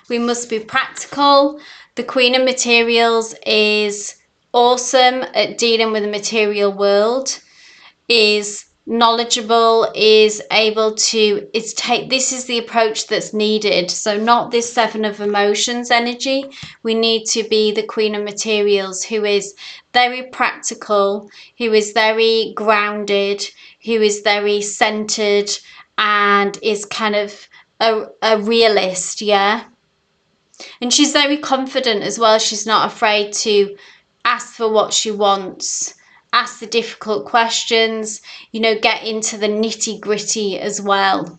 We must be practical. The Queen of Materials is awesome at dealing with the material world, is knowledgeable, is able to, this is the approach that's needed. So not this Seven of Emotions energy. We need to be the Queen of Materials, who is very practical, who is very grounded, who is very centered, and is kind of a realist, yeah. And she's very confident as well. She's not afraid to ask for what she wants, ask the difficult questions, you know, get into the nitty gritty as well.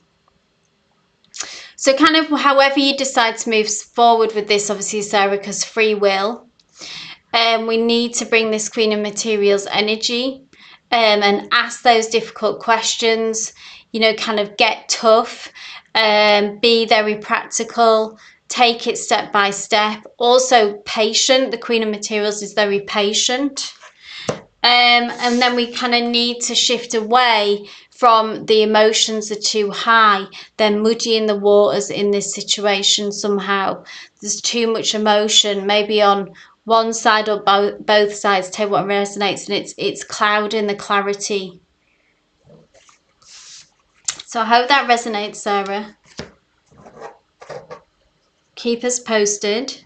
So kind of however you decide to move forward with this, obviously Sarah has free will. We need to bring this Queen of Materials energy and ask those difficult questions, you know, kind of get tough, be very practical, take it step by step. Also patient. The Queen of Materials is very patient. And then we kind of need to shift away from the emotions are too high. They're muddying the waters in this situation somehow. There's too much emotion, maybe on one side or both sides. Take what resonates, and it's clouding the clarity. So I hope that resonates, Sarah. Keep us posted.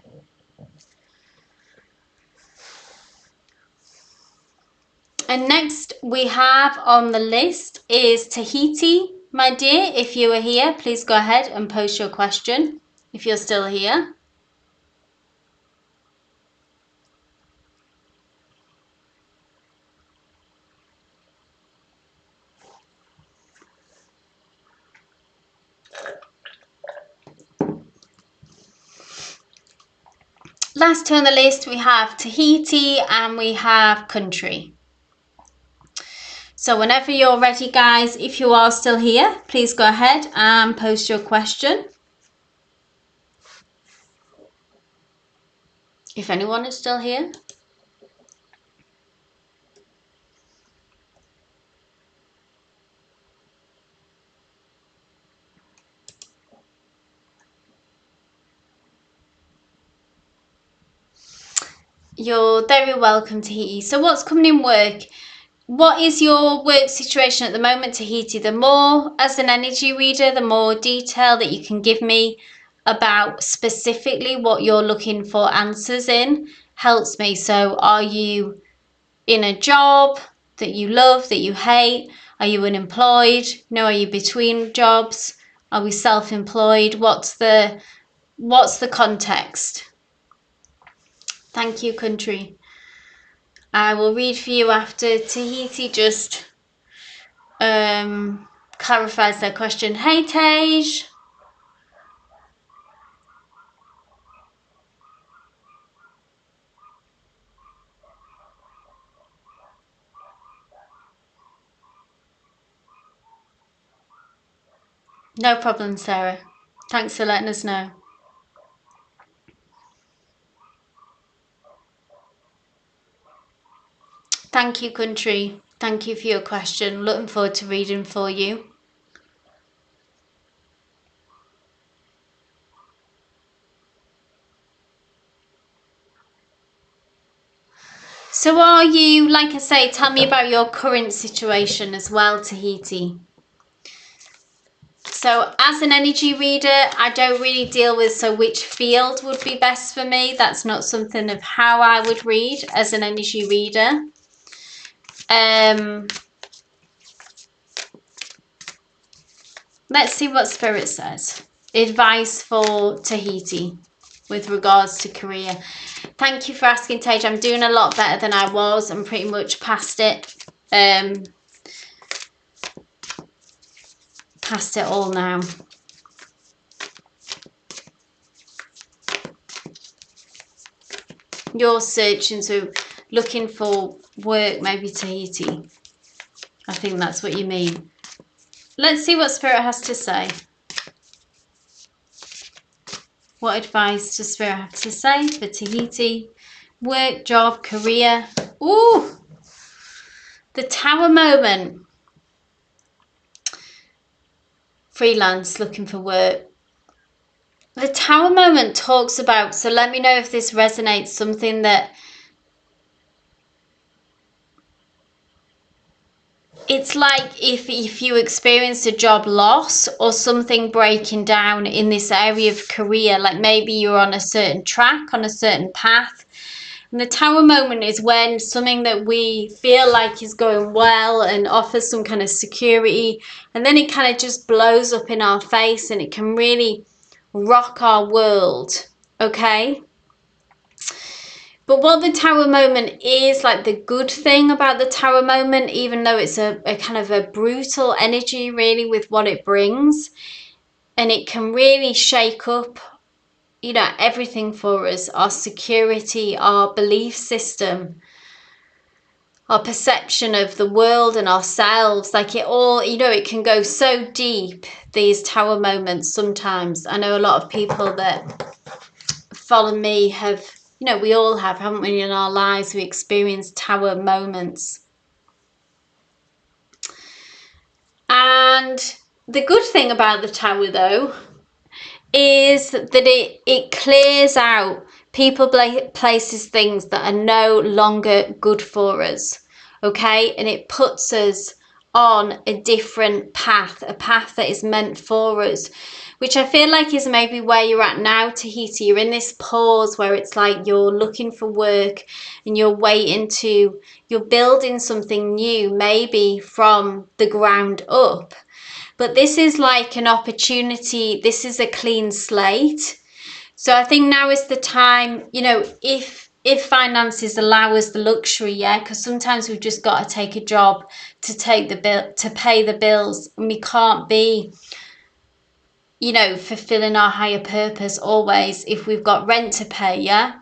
And next we have on the list is Tahiti. My dear, if you are here, please go ahead and post your question if you're still here. Last two on the list, we have Tahiti and we have country. So whenever you're ready, guys, if you are still here, please go ahead and post your question. If anyone is still here. You're very welcome, Tahiti. So what's coming in work? What is your work situation at the moment, Tahiti? The more, as an energy reader, the more detail that you can give me about specifically what you're looking for answers in helps me. So are you in a job that you love, that you hate? Are you unemployed? No, are you between jobs? Are we self-employed? What's the context? Thank you, country. I will read for you after Tahiti just clarifies their question. Hey, Tej. No problem, Sarah. Thanks for letting us know. Thank you, country. Thank you for your question. Looking forward to reading for you. So are you, like I say, tell me about your current situation as well, Tahiti. So as an energy reader, I don't really deal with which field would be best for me. That's not something of how I would read as an energy reader. Let's see what Spirit says. Advice for Tahiti with regards to career. Thank you for asking, Tej. I'm doing a lot better than I was. I'm pretty much past it. Past it all now. You're searching, so looking for work, maybe Tahiti. I think that's what you mean. Let's see what Spirit has to say. What advice does Spirit have to say for Tahiti? Work, job, career. Ooh! The Tower moment. Freelance, looking for work. The Tower moment talks about, so let me know if this resonates, something that it it's like if you experienced a job loss or something breaking down in this area of career, like maybe you're on a certain track, on a certain path. And the Tower moment is when something that we feel like is going well and offers some kind of security, and then it kind of just blows up in our face and it can really rock our world, okay? But what the Tower moment is, like the good thing about the Tower moment, even though it's a kind of a brutal energy really with what it brings, and it can really shake up, you know, everything for us, our security, our belief system, our perception of the world and ourselves, like it all, you know, it can go so deep, these Tower moments sometimes. I know a lot of people that follow me have, you know, we all have, haven't we, in our lives, we experience Tower moments. And the good thing about the Tower, though, is that it clears out people, places, things that are no longer good for us, okay? And it puts us on a different path, a path that is meant for us, which I feel like is maybe where you're at now, Tahiti. You're in this pause where it's like you're looking for work and you're building something new, maybe from the ground up. But this is like an opportunity. This is a clean slate. So I think now is the time, you know, if finances allow us the luxury, yeah, because sometimes we've just got to take a job to pay the bills, and we can't be, you know, fulfilling our higher purpose always if we've got rent to pay, yeah.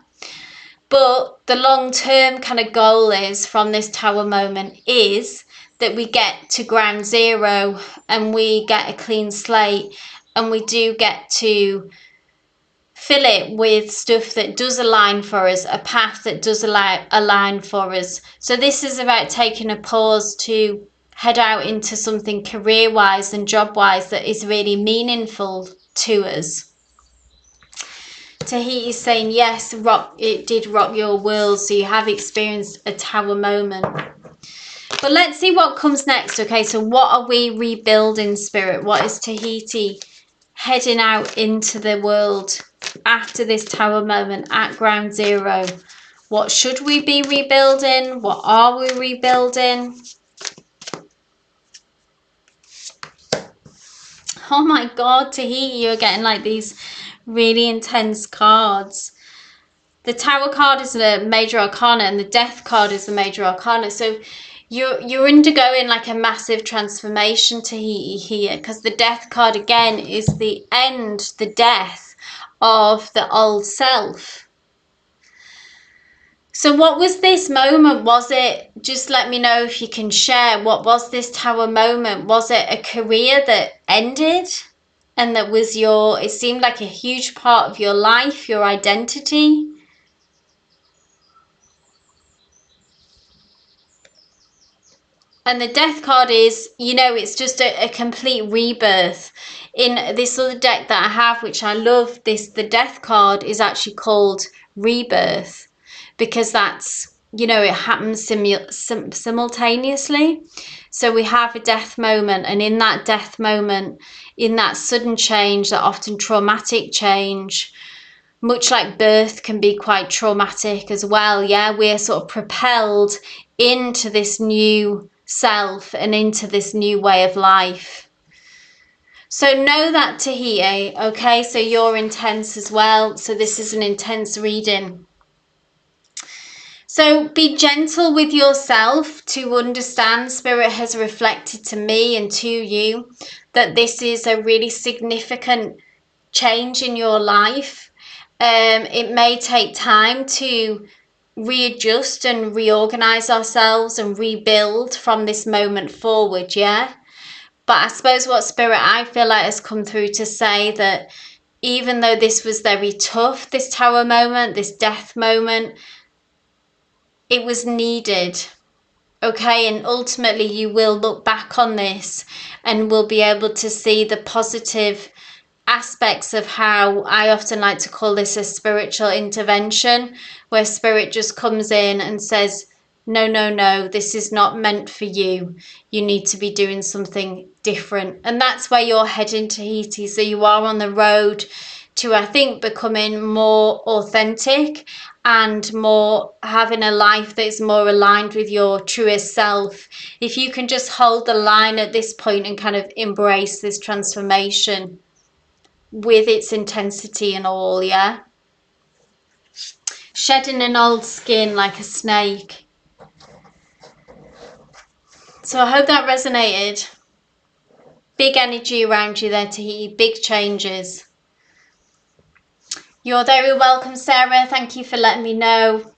But the long-term kind of goal is, from this Tower moment, is that we get to ground zero and we get a clean slate, and we do get to fill it with stuff that does align for us, a path that does align for us. So this is about taking a pause to head out into something career-wise and job-wise that is really meaningful to us. Tahiti is saying, yes, it did rock your world, so you have experienced a Tower moment. But let's see what comes next, okay? So what are we rebuilding, Spirit? What is Tahiti heading out into the world after this Tower moment at ground zero? What should we be rebuilding? What are we rebuilding? Oh my God, Tahiti, you're getting like these really intense cards. The Tower card is the major arcana and the Death card is the major arcana. So you're undergoing like a massive transformation, Tahiti, here, because the Death card again is the end, the death of the old self. So what was this moment? Was it, just let me know if you can share, what was this Tower moment? Was it a career that ended and that was it seemed like a huge part of your life, your identity? And the Death card is, you know, it's just a complete rebirth. In this other deck that I have, which I love, the Death card is actually called Rebirth, because that's, you know, it happens simultaneously. So we have a death moment, and in that death moment, in that sudden change, that often traumatic change, much like birth can be quite traumatic as well, yeah, we're sort of propelled into this new self and into this new way of life. So know that, Tahiti, okay? So you're intense as well. So this is an intense reading. So be gentle with yourself to understand. Spirit has reflected to me and to you that this is a really significant change in your life. It may take time to readjust and reorganize ourselves and rebuild from this moment forward, yeah? But I suppose what Spirit, I feel like, has come through to say that even though this was very tough, this Tower moment, this death moment, it was needed, okay? And ultimately you will look back on this and will be able to see the positive aspects of how, I often like to call this a spiritual intervention, where Spirit just comes in and says, no, no, no, this is not meant for you. You need to be doing something different. And that's where you're heading, Tahiti. So you are on the road to, I think, becoming more authentic and more having a life that is more aligned with your truest self. If you can just hold the line at this point and kind of embrace this transformation with its intensity and all, yeah? Shedding an old skin like a snake. So I hope that resonated. Big energy around you there, Tahiti. Big changes. You're very welcome, Sarah. Thank you for letting me know.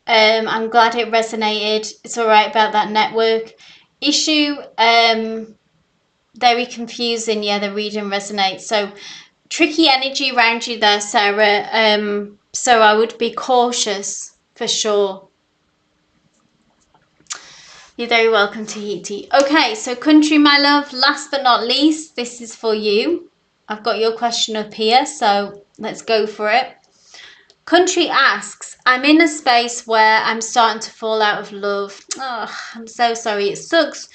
I'm glad it resonated. It's all right about that network issue. Very confusing. Yeah, the reading resonates. So tricky energy around you there, Sarah. So I would be cautious for sure. You're very welcome, Tahiti. Okay, so country, my love, last but not least, this is for you. I've got your question up here, so let's go for it. Country asks, I'm in a space where I'm starting to fall out of love. Oh, I'm so sorry. It sucks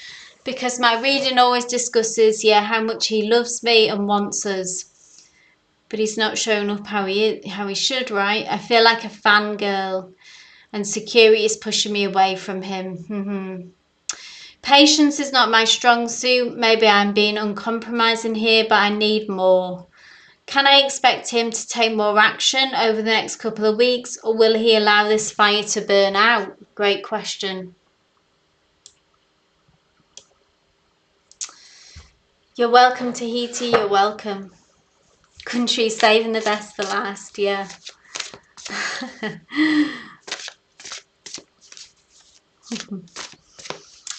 because my reading always discusses, yeah, how much he loves me and wants us. But he's not showing up how he should, right? I feel like a fangirl and security is pushing me away from him. Patience is not my strong suit. Maybe I'm being uncompromising here, but I need more. Can I expect him to take more action over the next couple of weeks, or will he allow this fire to burn out? Great question. You're welcome, Tahiti. You're welcome. Country saving the best for last, yeah.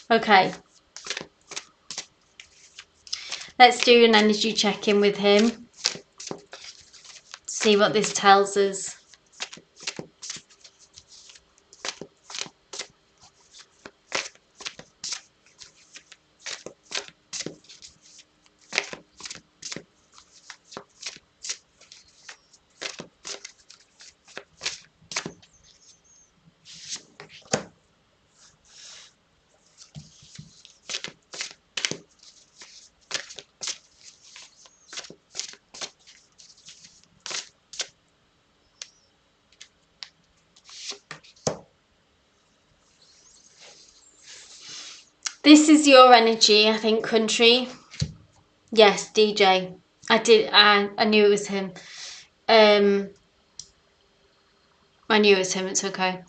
Okay. Let's do an energy check-in with him. See what this tells us. This is your energy, I think, country. Yes, DJ. I knew it was him. I knew it was him, it's okay.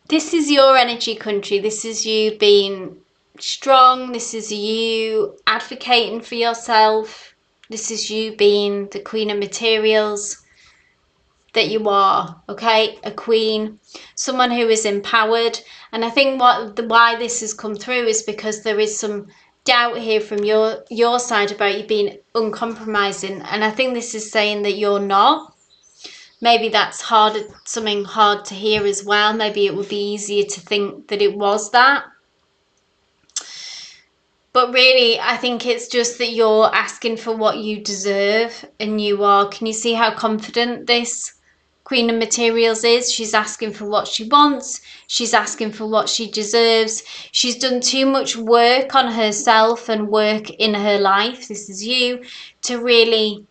This is your energy, country. This is you being strong. This is you advocating for yourself. This is you being the queen of materials that you are, okay? A queen, someone who is empowered. And I think why this has come through is because there is some doubt here from your side about you being uncompromising. And I think this is saying that you're not. Maybe that's something hard to hear as well. Maybe it would be easier to think that it was that. But really, I think it's just that you're asking for what you deserve, and you are. Can you see how confident this Queen of Materials is? She's asking for what she wants. She's asking for what she deserves. She's done too much work on herself and work in her life. This is you, to really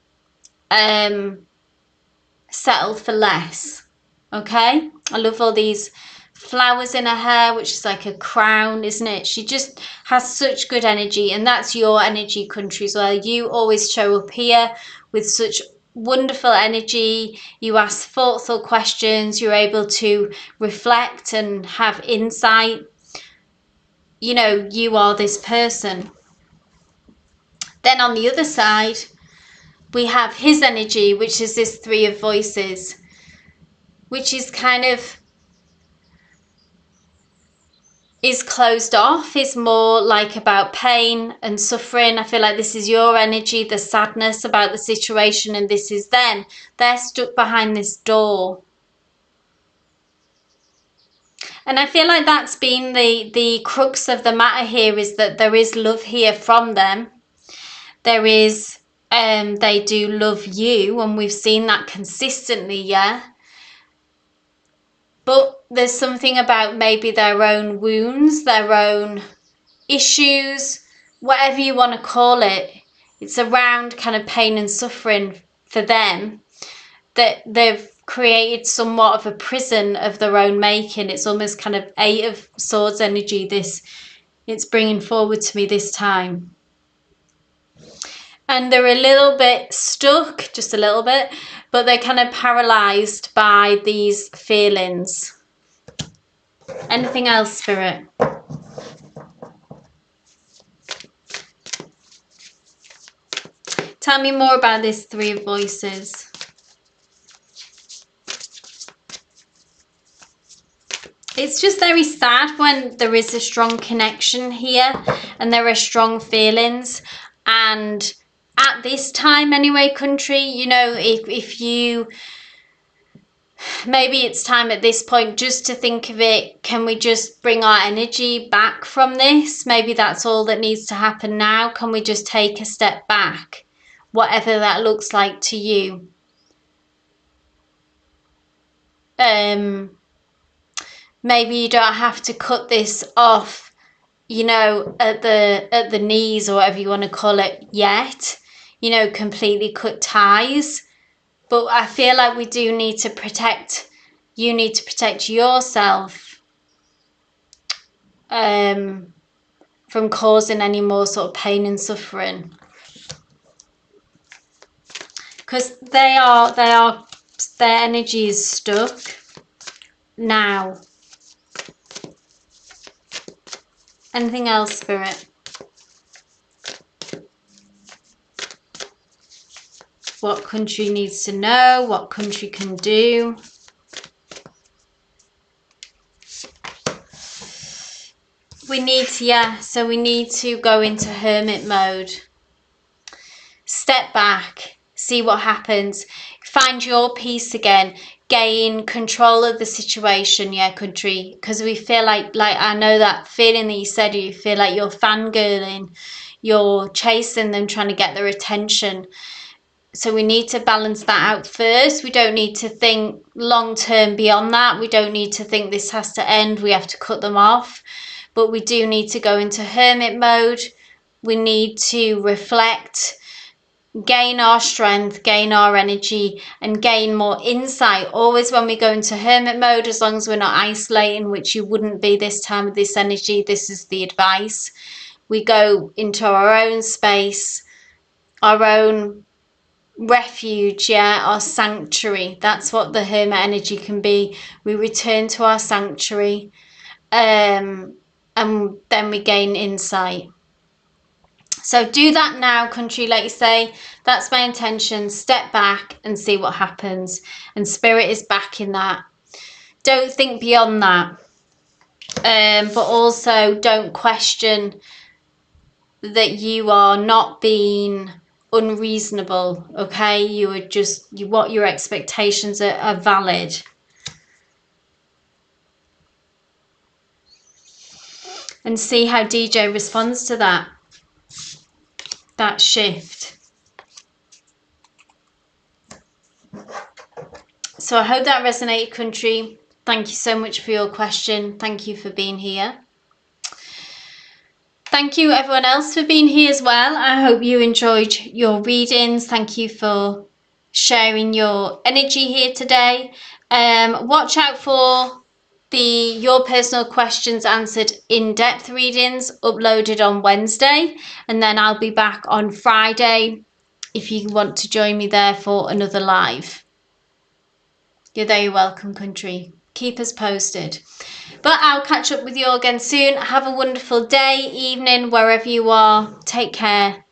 settle for less. Okay, I love all these flowers in her hair, which is like a crown, isn't it? She just has such good energy, and that's your energy, country, as well. You always show up here with such wonderful energy. You ask thoughtful questions. You're able to reflect and have insight. You know, you are this person. Then on the other side, we have his energy, which is this Three of Voices, which is kind of is closed off, is more like about pain and suffering. I feel like this is your energy, the sadness about the situation, and this is them. They're stuck behind this door. And I feel like that's been the crux of the matter here, is that there is love here from them. There is, they do love you, and we've seen that consistently, yeah. But there's something about maybe their own wounds, their own issues, whatever you want to call it. It's around kind of pain and suffering for them, that they've created somewhat of a prison of their own making. It's almost kind of 8 of Swords energy, this it's bringing forward to me this time. And they're a little bit stuck, just a little bit, but they're kind of paralyzed by these feelings. Anything else, Spirit? Tell me more about this Three of Voices. It's just very sad when there is a strong connection here and there are strong feelings. And at this time anyway, country, you know, if you, maybe it's time at this point just to think of it, can we just bring our energy back from this? Maybe that's all that needs to happen now. Can we just take a step back? Whatever that looks like to you. Maybe you don't have to cut this off, you know, at the knees or whatever you want to call it yet. You know, completely cut ties. But I feel like we do need to protect, you need to protect yourself from causing any more sort of pain and suffering. Because their energy is stuck now. Anything else, Spirit? What country needs to know? What country can do? We need to, yeah, so we need to go into hermit mode. Step back. See what happens. Find your peace again. Gain control of the situation, yeah, country. Because we feel like I know that feeling that you said, you feel like you're fangirling, you're chasing them, trying to get their attention. So we need to balance that out first. We don't need to think long term beyond that. We don't need to think this has to end. We have to cut them off. But we do need to go into hermit mode. We need to reflect, gain our strength, gain our energy, and gain more insight. Always when we go into hermit mode, as long as we're not isolating, which you wouldn't be this time with this energy, this is the advice. We go into our own space, our own refuge, yeah, our sanctuary. That's what the hermit energy can be. We return to our sanctuary, and then we gain insight. So do that now, country, like you say. That's my intention. Step back and see what happens. And Spirit is backing that. Don't think beyond that. But also don't question that you are not being unreasonable, okay? You are just, what your expectations are valid. And see how DJ responds to that shift. So I hope that resonated, country. Thank you so much for your question. Thank you for being here. Thank you everyone else for being here as well. I hope you enjoyed your readings. Thank you for sharing your energy here today. Watch out for your personal questions answered in-depth readings uploaded on Wednesday, and then I'll be back on Friday if you want to join me there for another live. You're very welcome, country. Keep us posted. But I'll catch up with you all again soon. Have a wonderful day, evening, wherever you are. Take care.